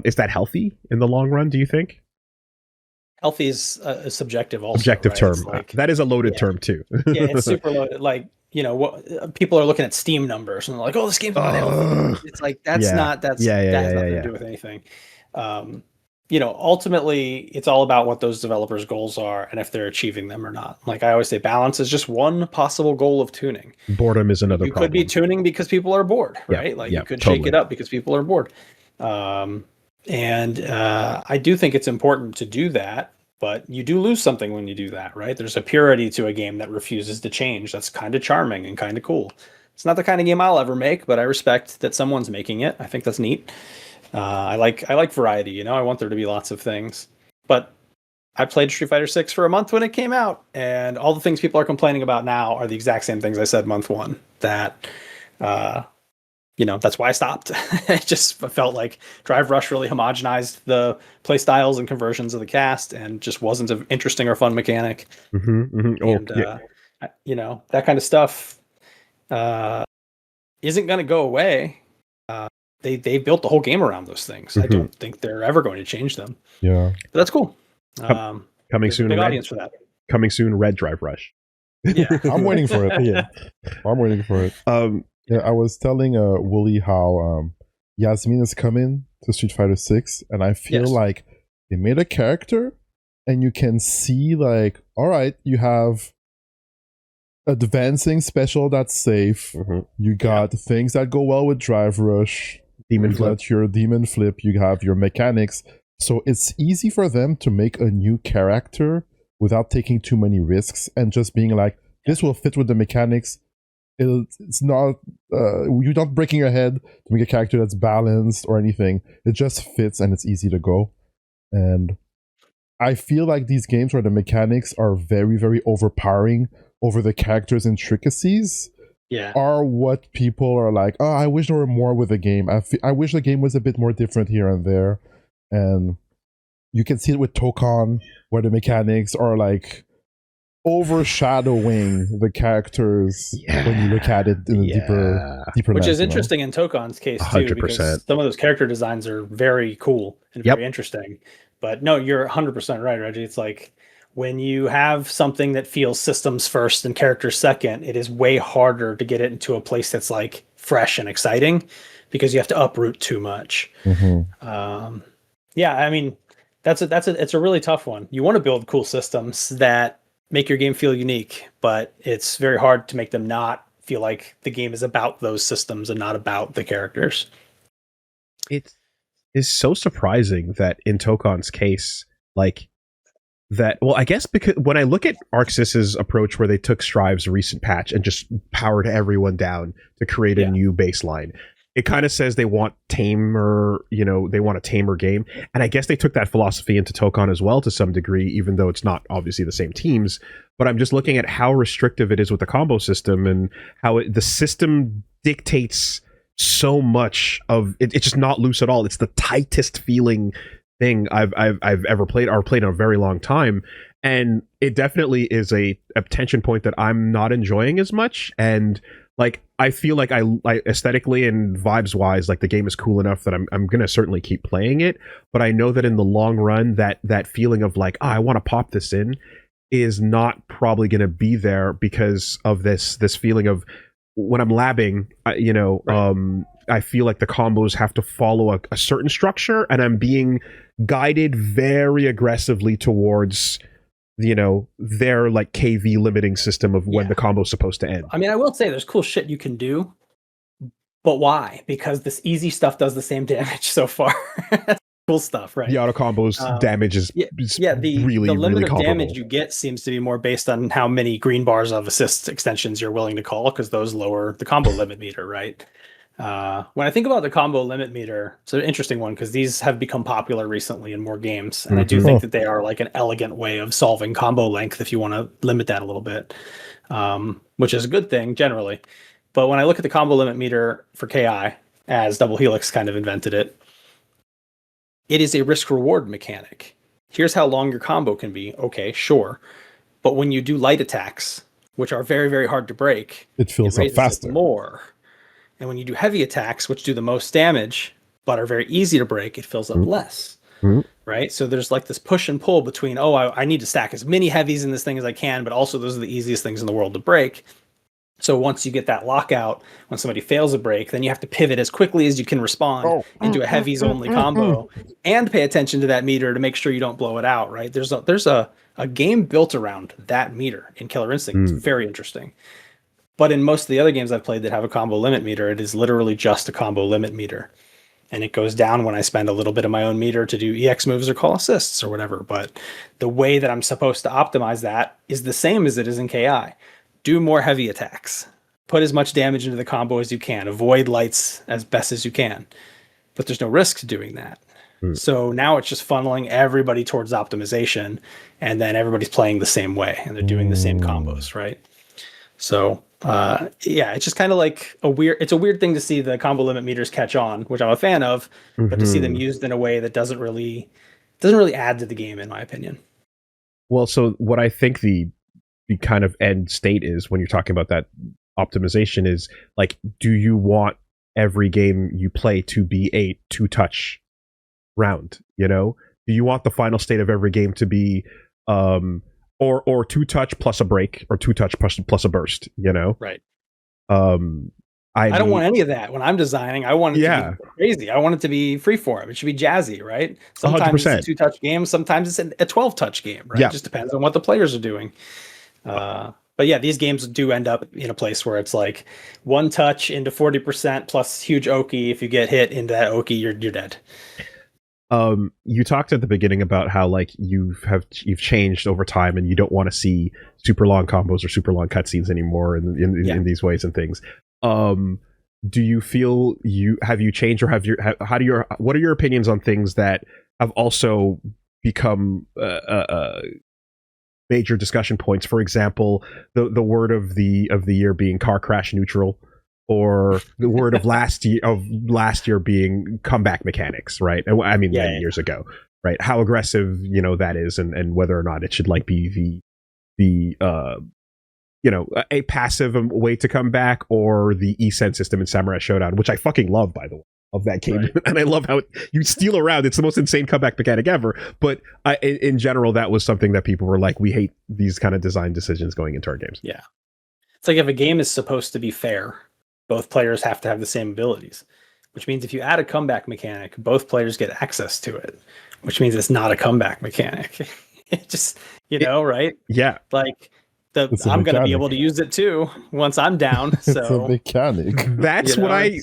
A: Is that healthy in the long run, do you think?
B: Healthy is a subjective also,
A: objective
B: right?
A: term. Like, that is a loaded term too.
B: Yeah, it's super loaded. Like, you know, what people are looking at Steam numbers and they're like, oh, this game's not healthy. It's like, that has nothing to do with anything. You know, ultimately, it's all about what those developers' goals are and if they're achieving them or not. Like I always say, balance is just one possible goal of tuning.
A: Boredom is another problem.
B: You could be tuning because people are bored, right? Like you could shake it up because people are bored. And I do think it's important to do that, but you do lose something when you do that, right? There's a purity to a game that refuses to change. That's kind of charming and kind of cool. It's not the kind of game I'll ever make, but I respect that someone's making it. I think that's neat. I like variety, you know. I want there to be lots of things. But I played Street Fighter 6 for a month when it came out, and all the things people are complaining about now are the exact same things I said month one. That you know, that's why I stopped. It just felt like Drive Rush really homogenized the play styles and conversions of the cast and just wasn't an interesting or fun mechanic. And you know, that kind of stuff isn't going to go away. They built the whole game around those things. I don't think they're ever going to change them.
C: Yeah,
B: but that's cool.
A: Coming soon,
B: big audience for that.
A: Coming soon, Red Drive Rush.
B: Yeah,
C: I'm waiting for it. Yeah, I'm waiting for it. Yeah, I was telling Woolie how Yasmin is coming to Street Fighter 6, and I feel like they made a character, and you can see like, all right, you have advancing special that's safe. You got things that go well with Drive Rush.
A: Demon Flip.
C: Your Demon Flip. You have your mechanics. So it's easy for them to make a new character without taking too many risks and just being like, this will fit with the mechanics. It's not, you're not breaking your head to make a character that's balanced or anything. It just fits and it's easy to go. And I feel like these games where the mechanics are very, very overpowering over the characters' intricacies are what people are like, oh, I wish there were more with the game. I wish the game was a bit more different here and there. And you can see it with Tokon, where the mechanics are like overshadowing the characters when you look at it in a deeper
B: which
C: manner,
B: is interesting in Tokon's case too,
A: 100%.
B: because some of those character designs are very cool and very interesting. But no, you're 100% right, Reggie. It's like when you have something that feels systems first and characters second, it is way harder to get it into a place that's like fresh and exciting because you have to uproot too much. Yeah, I mean, it's a really tough one. You want to build cool systems that make your game feel unique, but it's very hard to make them not feel like the game is about those systems and not about the characters.
A: It is so surprising that in Tokon's case, like that, well, I guess because when I look at ArcSys's approach where they took Strive's recent patch and just powered everyone down to create a new baseline, it kind of says they want tamer, you know, they want a tamer game. And I guess they took that philosophy into Tokon as well to some degree, even though it's not obviously the same teams. But I'm just looking at how restrictive it is with the combo system and how the system dictates so much of it. It's just not loose at all. It's the tightest feeling thing I've ever played or played in a very long time. And it definitely is a tension point that I'm not enjoying as much. And like, I feel like I aesthetically and vibes wise, like the game is cool enough that I'm going to certainly keep playing it. But I know that in the long run, that feeling of like, I want to pop this in is not probably going to be there because of this feeling of when I'm labbing, I feel like the combos have to follow a certain structure, and I'm being guided very aggressively towards, you know, their like KV limiting system of when the combo's supposed to end.
B: I mean, I will say there's cool shit you can do, but why? Because this easy stuff does the same damage so far. cool stuff, right?
A: The auto combos damage is really,
B: the limit
A: really
B: of
A: comparable.
B: damage you get seems to be more based on how many green bars of assist extensions you're willing to call, because those lower the combo limit meter, right? When I think about the combo limit meter, it's an interesting one because these have become popular recently in more games, and I do think that they are like an elegant way of solving combo length if you want to limit that a little bit, which is a good thing generally. But when I look at the combo limit meter for KI, as Double Helix kind of invented it, it is a risk reward mechanic. Here's how long your combo can be. Okay, sure. But when you do light attacks, which are very, very hard to break,
C: it fills up faster.
B: More. And when you do heavy attacks, which do the most damage, but are very easy to break, it fills up less. Right? So there's like this push and pull between, I need to stack as many heavies in this thing as I can, but also those are the easiest things in the world to break. So once you get that lockout, when somebody fails a break, then you have to pivot as quickly as you can respond into a heavies only combo and pay attention to that meter to make sure you don't blow it out, right? There's a game built around that meter in Killer Instinct. It's very interesting. But in most of the other games I've played that have a combo limit meter, it is literally just a combo limit meter. And it goes down when I spend a little bit of my own meter to do EX moves or call assists or whatever. But the way that I'm supposed to optimize that is the same as it is in KI. Do more heavy attacks. Put as much damage into the combo as you can. Avoid lights as best as you can. But there's no risk to doing that. So now it's just funneling everybody towards optimization, and then everybody's playing the same way, and they're doing the same combos, right? So it's just kind of like a weird thing to see the combo limit meters catch on, which I'm a fan of, but to see them used in a way that doesn't really add to the game, in my opinion.
A: Well, so what I think the kind of end state is when you're talking about that optimization is like, do you want every game you play to be a 2-touch round? You know, do you want the final state of every game to be or 2-touch plus a break, or 2-touch plus a burst? You know,
B: right?
A: I
B: don't want any of that when I'm designing. I want it to be crazy. I want it to be freeform. It should be jazzy, right? Sometimes 100%. It's a 2-touch game. Sometimes it's a 12-touch game, right? It just depends on what the players are doing. But yeah, these games do end up in a place where it's like 1 touch into 40% plus huge Oki. If you get hit into that Oki, you're dead.
A: You talked at the beginning about how like you've changed over time, and you don't want to see super long combos or super long cutscenes anymore in these ways and things. Do you feel have you changed, or what are your opinions on things that have also become major discussion points? For example, the word of the year being car crash neutral, or the word of last year being comeback mechanics, right? I mean, many years ago, right? How aggressive that is, and whether or not it should like be the a passive way to come back, or the E-Sen system in Samurai Showdown, which I fucking love, by the way, of that game. Right. And I love how you steal around. It's the most insane comeback mechanic ever. But in general, that was something that people were like, we hate these kind of design decisions going into our games.
B: Yeah. It's like if a game is supposed to be fair, both players have to have the same abilities, which means if you add a comeback mechanic, both players get access to it, which means it's not a comeback mechanic. It just, right?
A: Yeah.
B: Like, I'm going to be able to use it too once I'm down. So
C: it's a mechanic.
A: That's what I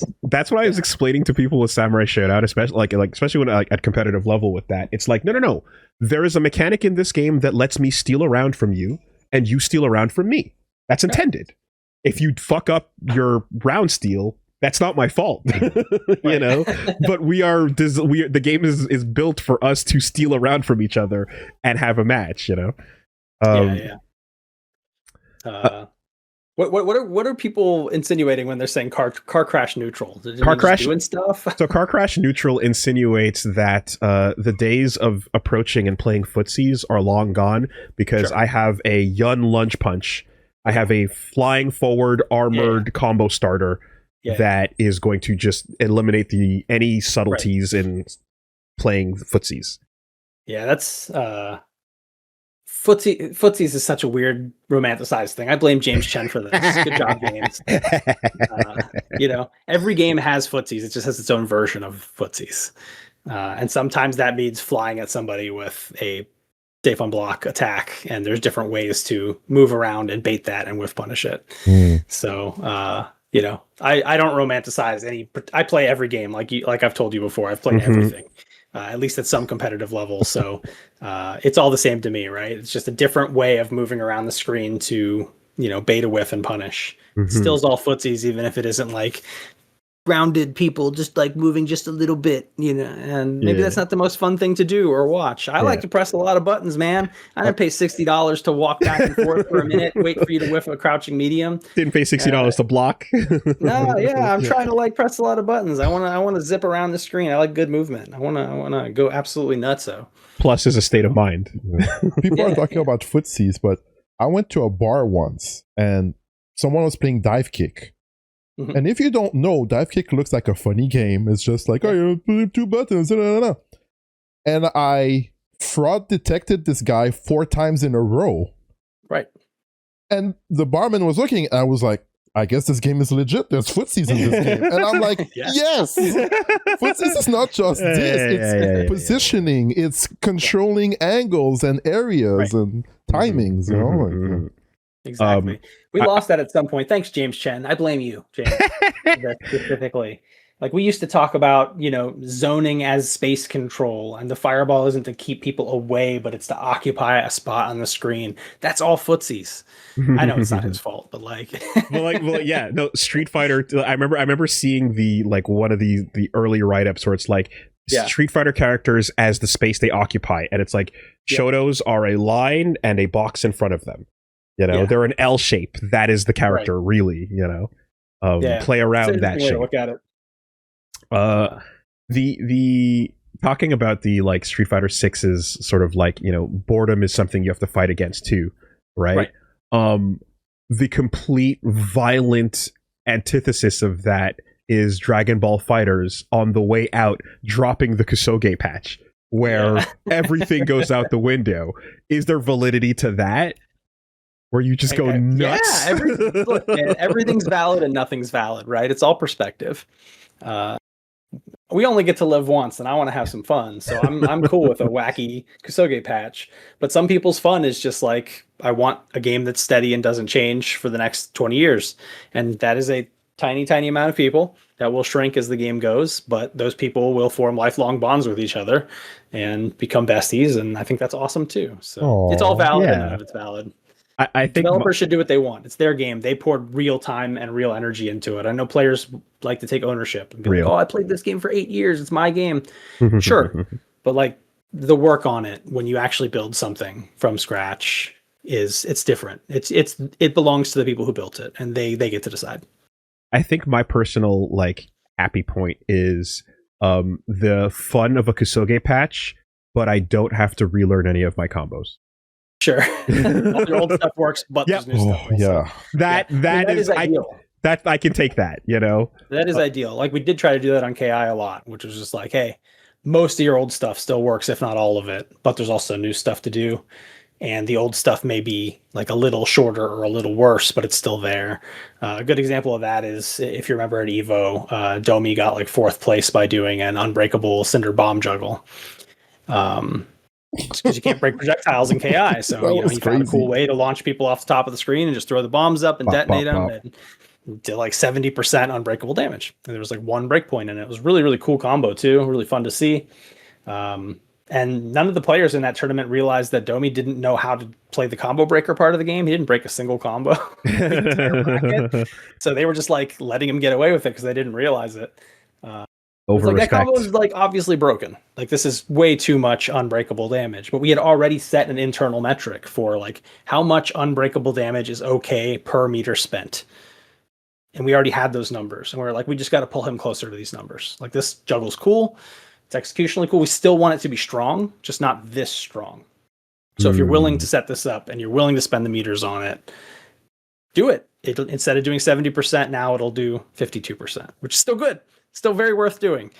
A: was explaining to people with Samurai Showdown, especially when at competitive level with that. It's like, no. There is a mechanic in this game that lets me steal around from you, and you steal around from me. That's intended. If you fuck up your round steal, that's not my fault. But the game is built for us to steal around from each other and have a match.
B: What are people insinuating when they're saying car crash neutral?
A: Car crash
B: doing stuff.
A: So car crash neutral insinuates that the days of approaching and playing footsies are long gone, because I have a Yun lunge punch. I have a flying forward armored combo starter that is going to just eliminate any subtleties in playing footsies.
B: Yeah, that's footsies is such a weird romanticized thing. I blame James Chen for this. Good job, James. Every game has footsies. It just has its own version of footsies. And sometimes that means flying at somebody with a safe on block attack, and there's different ways to move around and bait that and whiff punish it. So I don't romanticize any. I play every game like I've told you before. I've played everything. at least at some competitive level. So it's all the same to me, right? It's just a different way of moving around the screen to, beta whiff and punish. Still is all footsies, even if it isn't like grounded people just like moving just a little bit, and maybe that's not the most fun thing to do or watch. I like to press a lot of buttons, man. I didn't pay $60 to walk back and forth for a minute, wait for you to whiff a crouching medium.
A: Didn't pay $60 to block.
B: No, I'm trying to like press a lot of buttons. I want to zip around the screen. I like good movement. I want to go absolutely nutso.
A: Plus is a state of mind.
C: People are talking about footsies, but I went to a bar once and someone was playing dive kick. And if you don't know, dive kick looks like a funny game. It's just like, oh, you put 2 buttons. And I fraud detected this guy 4 times in a row.
B: Right.
C: And the barman was looking, and I was like, I guess this game is legit. There's footsies in this game. And I'm like, yes. Footsies is not just this. It's positioning. It's controlling angles and areas and timings.
B: Exactly. We lost that at some point. Thanks, James Chen. I blame you, James, specifically. Like we used to talk about, zoning as space control, and the fireball isn't to keep people away, but it's to occupy a spot on the screen. That's all footsies. I know it's not his fault, but
A: Street Fighter. I remember seeing one of the early write-ups where it's like Street Fighter characters as the space they occupy, and it's like Shotos are a line and a box in front of them. They're an L shape. That is the character, really. Play around that shape.
B: Look at it.
A: The talking about the Street Fighter 6's sort of boredom is something you have to fight against too, right? The complete violent antithesis of that is Dragon Ball Fighters on the way out dropping the Kusoge patch, where everything goes out the window. Is there validity to that? Where you just go nuts?
B: Yeah, look, man, everything's valid and nothing's valid, right? It's all perspective. We only get to live once, and I want to have some fun, so I'm cool with a wacky Kusoge patch. But some people's fun is just like, I want a game that's steady and doesn't change for the next 20 years, and that is a tiny, tiny amount of people that will shrink as the game goes. But those people will form lifelong bonds with each other and become besties, and I think that's awesome too. So it's all valid, and none of it's valid.
A: I think
B: developers should do what they want. It's their game. They poured real time and real energy into it. I know players like to take ownership and be like, "Oh, I played this game for 8 years. It's my game." Sure, but the work on it when you actually build something from scratch it's different. It belongs to the people who built it, and they get to decide.
A: I think my personal happy point is the fun of a Kusoge patch, but I don't have to relearn any of my combos.
B: Sure. All your old stuff works, but there's new stuff also.
A: That is ideal. I can take that, That
B: is ideal. We did try to do that on KI a lot, which was just like, hey, most of your old stuff still works, if not all of it, but there's also new stuff to do. And the old stuff may be a little shorter or a little worse, but it's still there. A good example of that is, if you remember at Evo, Domi got 4th place by doing an unbreakable cinder bomb juggle. Because you can't break projectiles in KI, so he found a cool way to launch people off the top of the screen and just throw the bombs up and detonate them, and did 70% unbreakable damage. And there was 1 breakpoint, and it was really, really cool combo too, really fun to see. And none of the players in that tournament realized that Domi didn't know how to play the combo breaker part of the game. He didn't break a single combo. So they were just letting him get away with it because they didn't realize it. That combo is obviously broken. This is way too much unbreakable damage. But we had already set an internal metric for how much unbreakable damage is okay per meter spent. And we already had those numbers. And we were we just got to pull him closer to these numbers. This juggle's cool. It's executionally cool. We still want it to be strong, just not this strong. So if you're willing to set this up and you're willing to spend the meters on it, do it. Instead of doing 70%, now it'll do 52%, which is still good. Still very worth doing.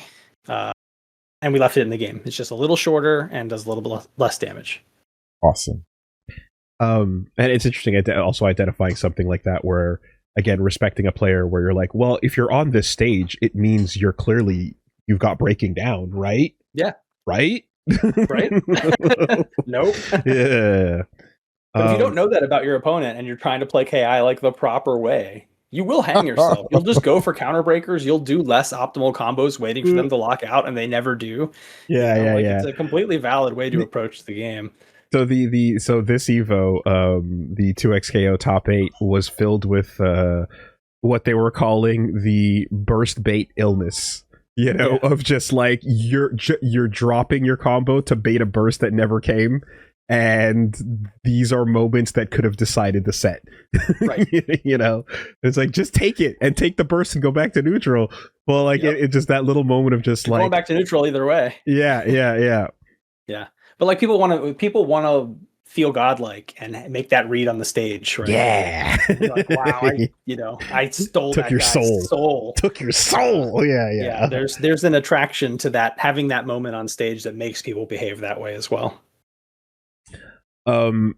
B: And we left it in the game. It's just a little shorter and does a little bit less damage.
C: Awesome.
A: And it's interesting also identifying something like that where, again, respecting a player where you're well, if you're on this stage, it means you've got breaking down, right?
B: Yeah.
A: Right?
B: Right? Nope.
A: Yeah.
B: But if you don't know that about your opponent and you're trying to play KI the proper way, you will hang yourself. You'll just go for counter breakers. You'll do less optimal combos waiting for them to lock out, and they never do. It's a completely valid way to approach the game.
A: So so this Evo, the 2XKO top 8 was filled with what they were calling the burst bait illness. Of just like you're dropping your combo to bait a burst that never came, and these are moments that could have decided the set. Right. It's like, just take it and take the burst and go back to neutral. Well, like it's just that little moment of just like
B: going back to neutral either way.
A: Yeah.
B: But like people want to feel godlike and make that read on the stage, right?
A: Yeah.
B: Like, wow, I stole
A: took
B: that
A: your
B: guy's
A: soul. Took your soul. Yeah.
B: There's an attraction to that, having that moment on stage that makes people behave that way as well.
A: Another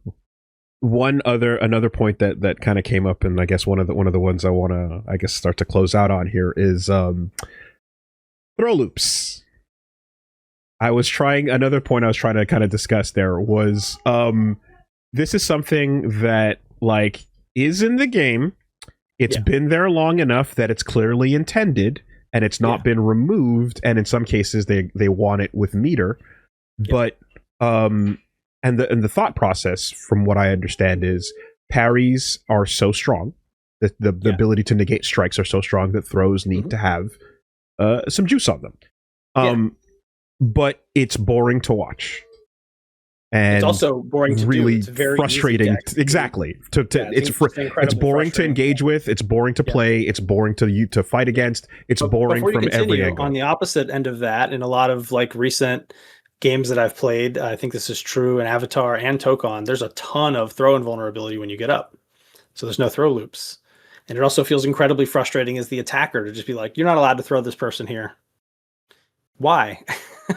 A: point that kind of came up, and I guess one of the ones I want to start to close out on here is throw loops. Another point I was trying to kind of discuss there was this is something that like is in the game. It's been there long enough that it's clearly intended, and it's not been removed, and in some cases they want it with meter. But and the thought process, from what I understand, is parries are so strong, the ability to negate strikes are so strong that throws need to have some juice on them. But it's boring to watch, and
B: it's also boring to
A: really
B: do. It's very
A: frustrating. Exactly. It's boring to engage with. It's boring to play. It's boring to fight against. It's boring from every angle.
B: On the opposite end of that, in a lot of like recent games that I've played, I think this is true in Avatar and Tokon, there's a ton of throw invulnerability when you get up. So there's no throw loops. And it also feels incredibly frustrating as the attacker to just be like, you're not allowed to throw this person here. Why?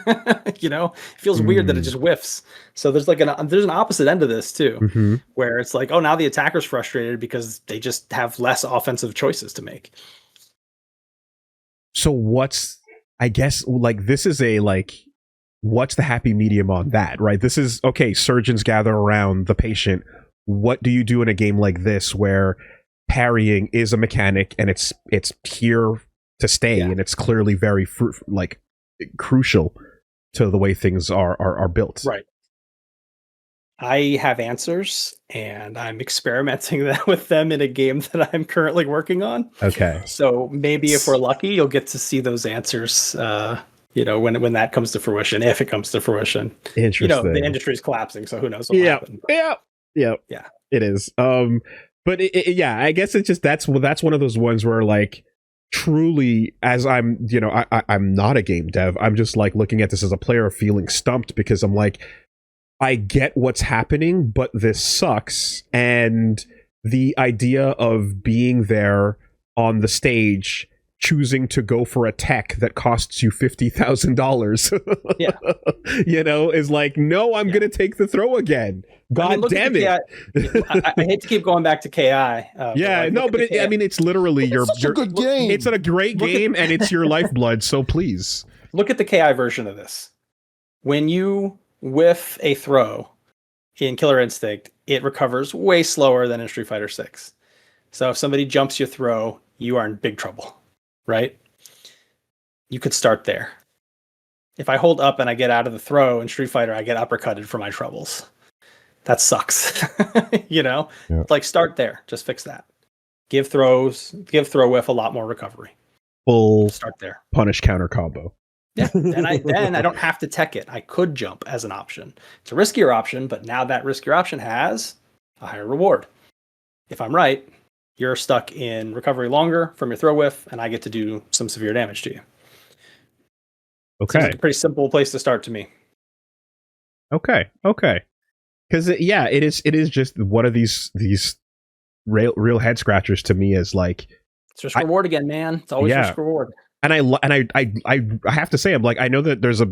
B: It feels weird that it just whiffs. So there's an opposite end of this too, where it's like, oh, now the attacker's frustrated because they just have less offensive choices to make.
A: So what's the happy medium on that, right? This is, okay, surgeons gather around the patient. What do you do in a game like this where parrying is a mechanic and it's here to stay, and it's clearly very crucial to the way things are built?
B: Right. I have answers, and I'm experimenting with them in a game that I'm currently working on.
A: Okay.
B: So maybe if we're lucky, you'll get to see those answers when that comes to fruition, if it comes to fruition.
A: Interesting.
B: The industry is collapsing, so who knows what will happen.
A: Yeah. It is. But I guess it's just that's one of those ones where like truly, as I'm not a game dev, I'm just like looking at this as a player feeling stumped, because I'm like, I get what's happening, but this sucks. And the idea of being there on the stage, choosing to go for a tech that costs you $50,000, is like, no, I'm going to take the throw again. God damn it.
B: I hate to keep going back to KI.
A: It's literally
C: it's a good game.
A: It's a great game, and it's your lifeblood. So please
B: look at the KI version of this. When you whiff a throw in Killer Instinct, it recovers way slower than in Street Fighter 6. So if somebody jumps your throw, you are in big trouble, right? You could start there. If I hold up and I get out of the throw in Street Fighter, I get uppercutted for my troubles. That sucks. Like, start there. Just fix that. Give throw whiff a lot more recovery.
A: Full
B: start there.
A: Punish counter combo.
B: Yeah, and I don't have to tech it. I could jump as an option. It's a riskier option, but now that riskier option has a higher reward. If I'm right, you're stuck in recovery longer from your throw whiff, and I get to do some severe damage to you.
A: Okay.
B: So it's a pretty simple place to start to me.
A: Okay. Because it is just one of these real head scratchers to me. Is like,
B: it's risk reward again, man. It's always risk reward.
A: And I have to say, I'm like, I know that there's I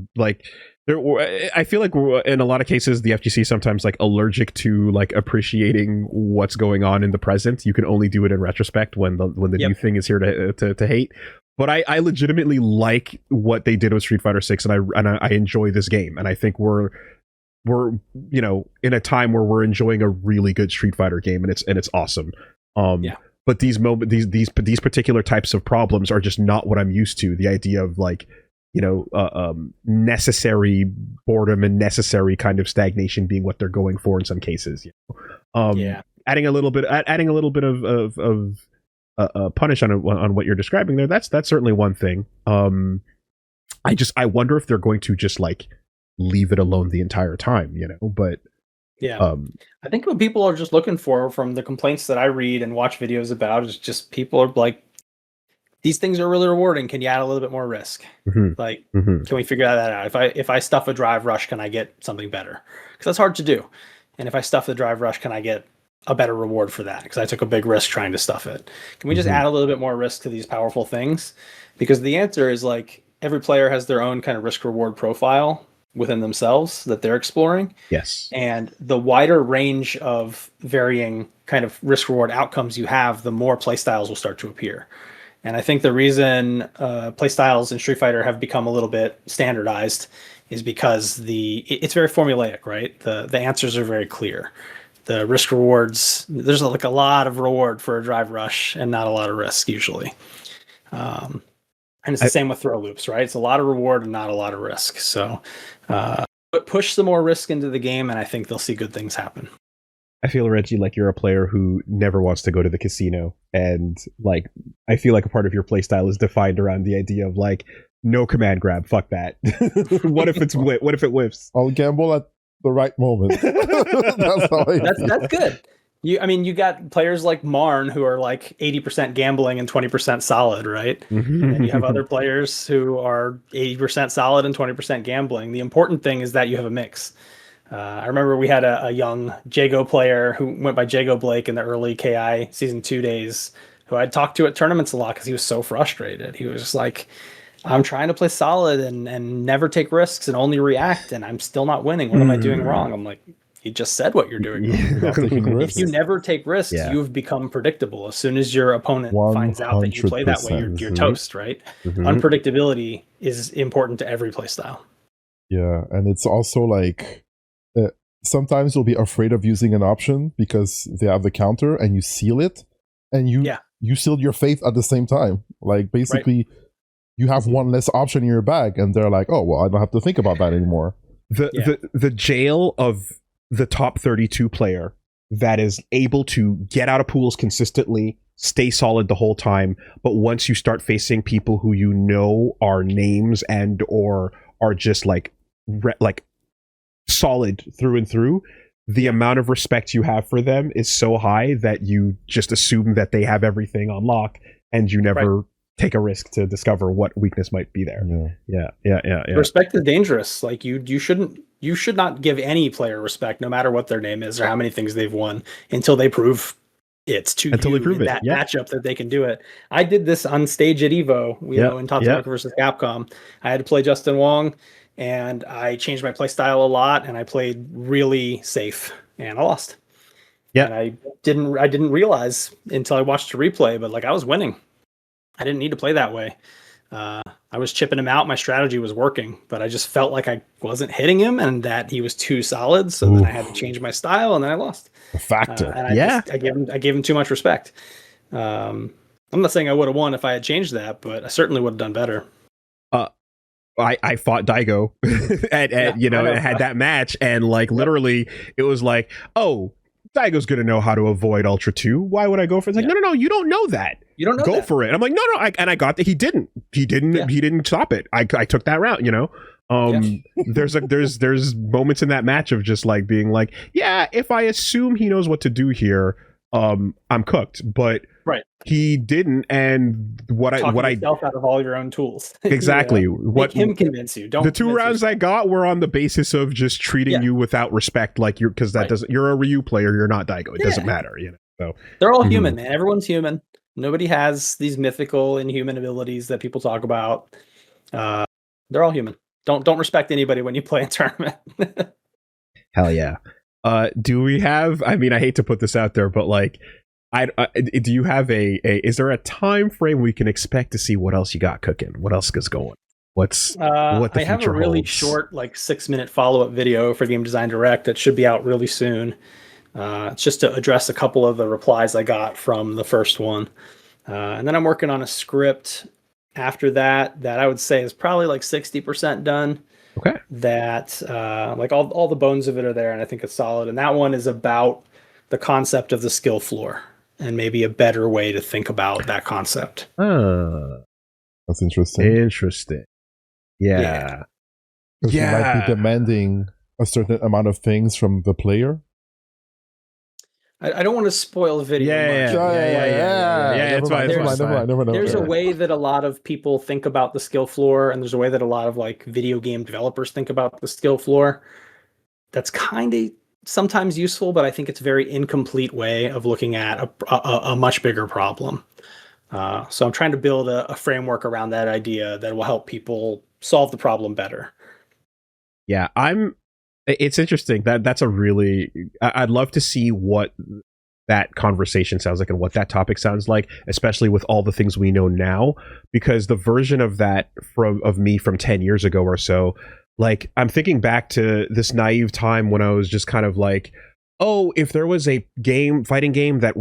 A: feel like in a lot of cases the FGC sometimes like allergic to like appreciating what's going on in the present. You can only do it in retrospect when the new thing is here to hate. But I legitimately like what they did with Street Fighter 6, and I enjoy this game, and I think we're in a time where we're enjoying a really good Street Fighter game, and it's awesome. but these particular types of problems are just not what I'm used to. The idea of like, necessary boredom and necessary kind of stagnation being what they're going for in some cases. Adding a little bit of punish on what you're describing there. That's certainly one thing. I wonder if they're going to just like leave it alone the entire time, but
B: I think what people are just looking for from the complaints that I read and watch videos about is just people are like, these things are really rewarding. Can you add a little bit more risk? Can we figure that out? If I stuff a drive rush, can I get something better? Because that's hard to do. And if I stuff the drive rush, can I get a better reward for that? Because I took a big risk trying to stuff it. Can we just add a little bit more risk to these powerful things? Because the answer is like every player has their own kind of risk reward profile within themselves that they're exploring.
A: Yes. And
B: the wider range of varying kind of risk reward outcomes you have, the more playstyles will start to appear. And I think the reason playstyles in Street Fighter have become a little bit standardized is because it's very formulaic, right? The answers are very clear. The risk rewards, there's like a lot of reward for a drive rush and not a lot of risk usually. And it's the same with throw loops, right? It's a lot of reward and not a lot of risk. So push some more risk into the game, and I think they'll see good things happen.
A: I feel, Reggie, like you're a player who never wants to go to the casino. And like, I feel like a part of your playstyle is defined around the idea of like, no command grab, fuck that. What if it whiffs?
C: I'll gamble at the right moment.
B: That's good. You got players like Marn who are like 80% gambling and 20% solid, right? And you have other players who are 80% solid and 20% gambling. The important thing is that you have a mix. I remember we had a young Jago player who went by Jago Blake in the early KI Season 2 days, who I'd talked to at tournaments a lot because he was so frustrated. He was just like, I'm trying to play solid and never take risks and only react, and I'm still not winning. What am I doing wrong? I'm like, you just said what you're doing wrong. If you never take risks, you've become predictable. As soon as your opponent finds out that you play that way, you're toast, right? Unpredictability is important to every play style.
C: Yeah, and it's also like sometimes you'll be afraid of using an option because they have the counter and you seal it, and you sealed your faith at the same time. Like basically, you have one less option in your bag, and they're like, oh, well, I don't have to think about that anymore.
A: The jail of the top 32 player that is able to get out of pools consistently, stay solid the whole time, but once you start facing people who are names and or are just like solid through and through, the amount of respect you have for them is so high that you just assume that they have everything on lock, and you never take a risk to discover what weakness might be there. Yeah.
B: Respect is dangerous. Like you should not give any player respect, no matter what their name is or how many things they've won, until they prove it's to
A: until
B: you
A: they prove
B: in
A: it.
B: That matchup that they can do it. I did this on stage at Evo, in Tatsunoko versus Capcom. I had to play Justin Wong, and I changed my play style a lot, and I played really safe, and I lost.
A: Yeah,
B: and I didn't realize until I watched a replay, but like I was winning. I didn't need to play that way. I was chipping him out. My strategy was working, but I just felt like I wasn't hitting him and that he was too solid. So then I had to change my style, and then I lost.
C: A factor.
B: I gave him too much respect. I'm not saying I would have won if I had changed that, but I certainly would have done better.
A: I fought Daigo and had that match, and like literally it was like, oh, Daigo's gonna know how to avoid Ultra 2. Why would I go for it? It's like, no, you don't know that.
B: You don't know
A: go
B: that.
A: for it. I'm like, no, I got that. He didn't stop it. I took that route, There's moments in that match of just like being like, yeah, if I assume he knows what to do here, I'm cooked. But he didn't, and what
B: yourself out of all your own tools.
A: Exactly.
B: Make him convince you. Don't.
A: The two rounds I got were on the basis of just treating you without respect, like because that doesn't. You're a Ryu player. You're not Daigo. It doesn't matter. So
B: they're all human, man. Everyone's human. Nobody has these mythical inhuman abilities that people talk about. They're all human. Don't respect anybody when you play a tournament.
A: Hell yeah. Do we have? I mean, I hate to put this out there, but like. Do you have is there a time frame we can expect to see what else you got cooking? What else is going? What the
B: I have a really short, like 6-minute follow-up video for Game Design Direct that should be out really soon. It's just to address a couple of the replies I got from the first one. And then I'm working on a script after that I would say is probably like 60% done.
A: Okay.
B: That like all the bones of it are there, and I think it's solid. And that one is about the concept of the skill floor and maybe a better way to think about that concept.
C: That's interesting.
A: Interesting. Yeah.
C: Because you might be demanding a certain amount of things from the player.
B: I don't want to spoil the video much.
A: Yeah. It's fine.
B: There's a way that a lot of people think about the skill floor, and there's a way that a lot of like video game developers think about the skill floor. That's kind of sometimes useful, but I think it's a very incomplete way of looking at a much bigger problem. So I'm trying to build a framework around that idea that will help people solve the problem better.
A: Yeah, it's interesting. That's a really, I'd love to see what that conversation sounds like and what that topic sounds like, especially with all the things we know now, because the version of that of me from 10 years ago or so, like I'm thinking back to this naive time when I was just kind of like, oh, if there was a fighting game that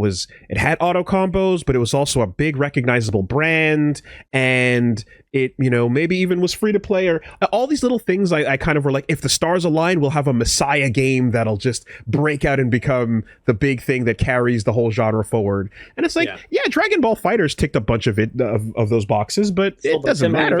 A: it had auto combos, but it was also a big recognizable brand, and it, maybe even was free to play, or all these little things I kind of were like, if the stars align, we'll have a Messiah game that'll just break out and become the big thing that carries the whole genre forward. And it's like, yeah Dragon Ball FighterZ ticked a bunch of those boxes, but it doesn't matter.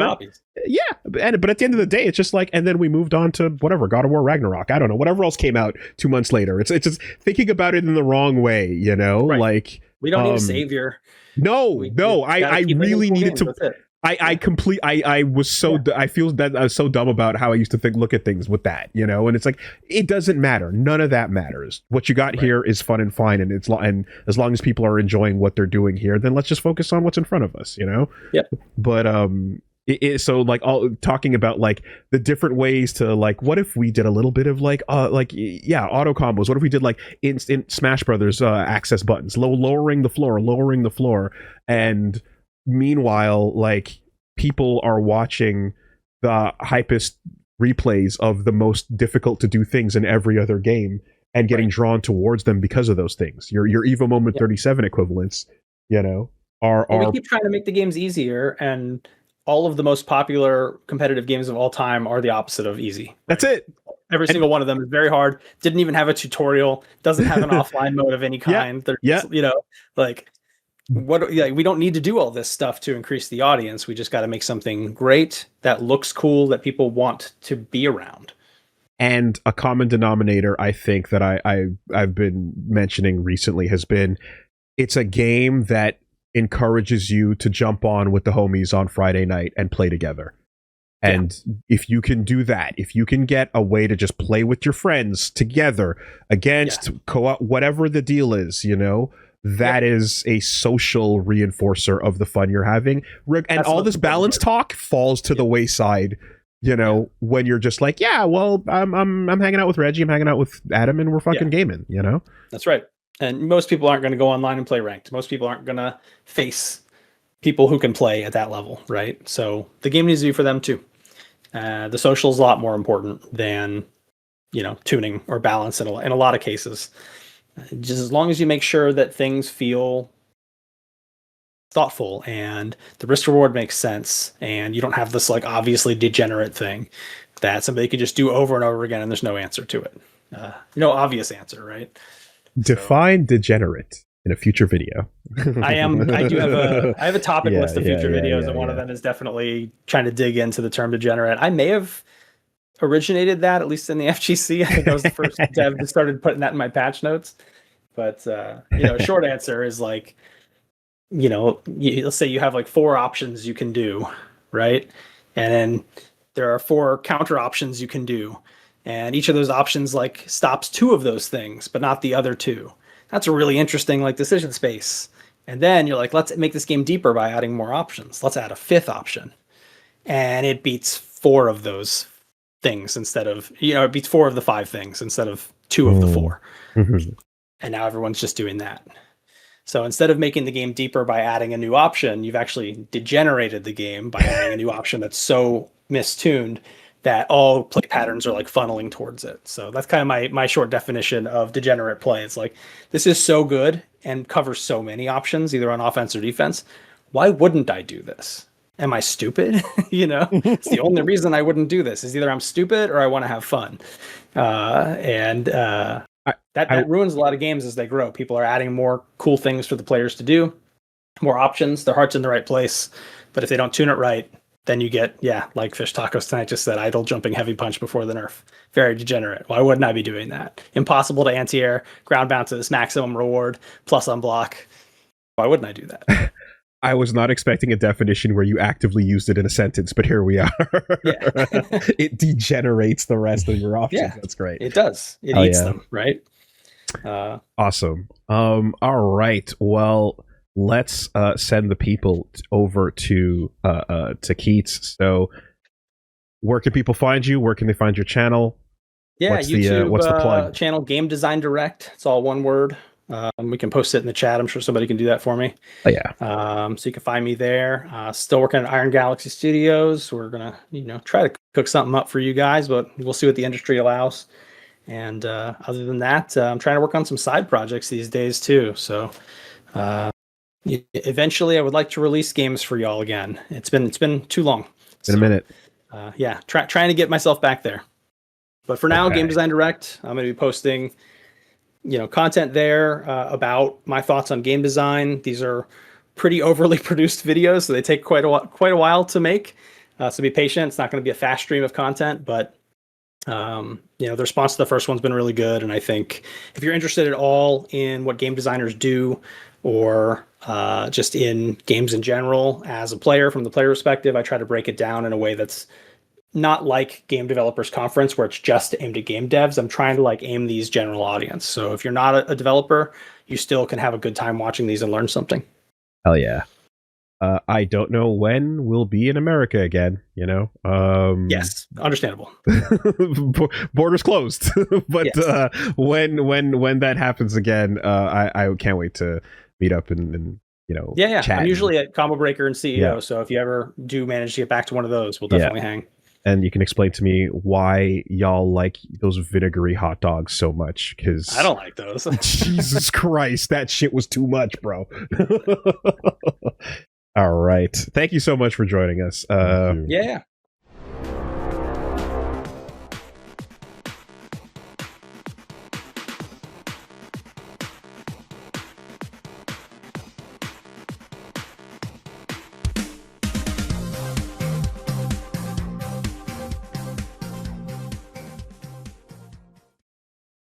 A: Yeah, but at the end of the day, it's just like, and then we moved on to whatever, God of War Ragnarok, I don't know, whatever else came out 2 months later. It's just thinking about it in the wrong way, Right. Like,
B: we don't need a savior.
A: I really needed to. I was so I feel that I was so dumb about how I used to look at things with that, and it's like, it doesn't matter. None of that matters. What you got here is fun and fine, and and as long as people are enjoying what they're doing here, then let's just focus on what's in front of us,
B: Yep.
A: But so like all talking about like the different ways to like, what if we did a little bit of like auto combos? What if we did like instant Smash Brothers access buttons, lowering the floor, and meanwhile, like, people are watching the hypest replays of the most difficult to do things in every other game and getting drawn towards them because of those things. Your Evo Moment 37 equivalents, are
B: we keep trying to make the games easier, and all of the most popular competitive games of all time are the opposite of easy. Right?
A: That's it.
B: Every single one of them is very hard. Didn't even have a tutorial. Doesn't have an offline mode of any kind. We don't need to do all this stuff to increase the audience. We just got to make something great that looks cool, that people want to be around.
A: And a common denominator, I think, that I've been mentioning recently has been, it's a game that encourages you to jump on with the homies on Friday night and play together. And if you can do that, if you can get a way to just play with your friends together against co-op, whatever the deal is, that is a social reinforcer of the fun you're having. And that's all this balance talk falls to the wayside, when you're just like, I'm hanging out with Reggie, I'm hanging out with Adam, and we're fucking gaming,
B: That's right. And most people aren't going to go online and play ranked. Most people aren't going to face people who can play at that level, right? So the game needs to be for them too. The social is a lot more important than, tuning or balance in a lot of cases. Just as long as you make sure that things feel thoughtful and the risk reward makes sense, and you don't have this like obviously degenerate thing that somebody could just do over and over again and there's no answer to it. No obvious answer, right?
A: Define degenerate in a future video.
B: I have a topic list of future videos, and one of them is definitely trying to dig into the term degenerate. I may have originated that, at least in the FGC. I think I was the first dev that started putting that in my patch notes. But short answer is like, let's say you have like 4 options you can do, right? And then there are 4 counter options you can do. And each of those options like stops 2 of those things, but not the other 2. That's a really interesting like decision space. And then you're like, let's make this game deeper by adding more options. Let's add a 5th option. And it beats 4 of those things instead of, it beats 4 of the 5 things instead of 2 of the 4.
A: Mm-hmm.
B: And now everyone's just doing that. So instead of making the game deeper by adding a new option, you've actually degenerated the game by adding a new option that's so mistuned that all play patterns are like funneling towards it. So that's kind of my short definition of degenerate play. It's like, this is so good and covers so many options, either on offense or defense. Why wouldn't I do this? Am I stupid? It's the only reason I wouldn't do this is either I'm stupid or I want to have fun. That ruins a lot of games as they grow. People are adding more cool things for the players to do, more options. Their heart's in the right place. But if they don't tune it right, then you get, like Fish Tacos tonight just said, idle jumping heavy punch before the nerf. Very degenerate. Why wouldn't I be doing that? Impossible to anti-air, ground bounces, maximum reward, plus unblock. Why wouldn't I do that?
A: I was not expecting a definition where you actively used it in a sentence, but here we are.
B: Yeah.
A: It degenerates the rest of your options.
B: Yeah.
A: That's great.
B: It does. It eats them, right?
A: Awesome. All right. Well, let's send the people over to Keits. So where can people find you? Where can they find your channel?
B: Yeah,
A: what's
B: YouTube,
A: what's the plug?
B: Channel Game Design Direct. It's all one word. We can post it in the chat. I'm sure somebody can do that for me.
A: Oh, yeah.
B: So you can find me there. Still working at Iron Galaxy Studios. We're gonna, try to cook something up for you guys, but we'll see what the industry allows. And other than that, I'm trying to work on some side projects these days too. So eventually, I would like to release games for y'all again. It's been too long.
A: In a minute.
B: Trying to get myself back there. But for now,
A: Okay.
B: Game Design Direct. I'm going to be posting, content there about my thoughts on game design. These are pretty overly produced videos, so they take quite a while to make. So be patient. It's not going to be a fast stream of content, but the response to the first one's been really good. And I think if you're interested at all in what game designers do, or just in games in general as a player, from the player perspective, I try to break it down in a way that's not like Game Developers Conference where it's just aimed at game devs. I'm trying to aim these general audience. So if you're not a developer, you still can have a good time watching these and learn something.
A: Hell yeah. I don't know when we'll be in America again,
B: Yes, understandable.
A: Borders closed. But
B: Yes.
A: When that happens again, I can't wait to meet up and
B: chat. I'm usually at Combo Breaker and CEO,
A: Yeah.
B: so if you ever do manage to get back to one of those, we'll definitely hang.
A: And you can explain to me why y'all like those vinegary hot dogs so much, because
B: I don't like those.
A: Jesus Christ, that shit was too much, bro. All right. Thank you so much for joining us.
C: Thank you.
B: Yeah.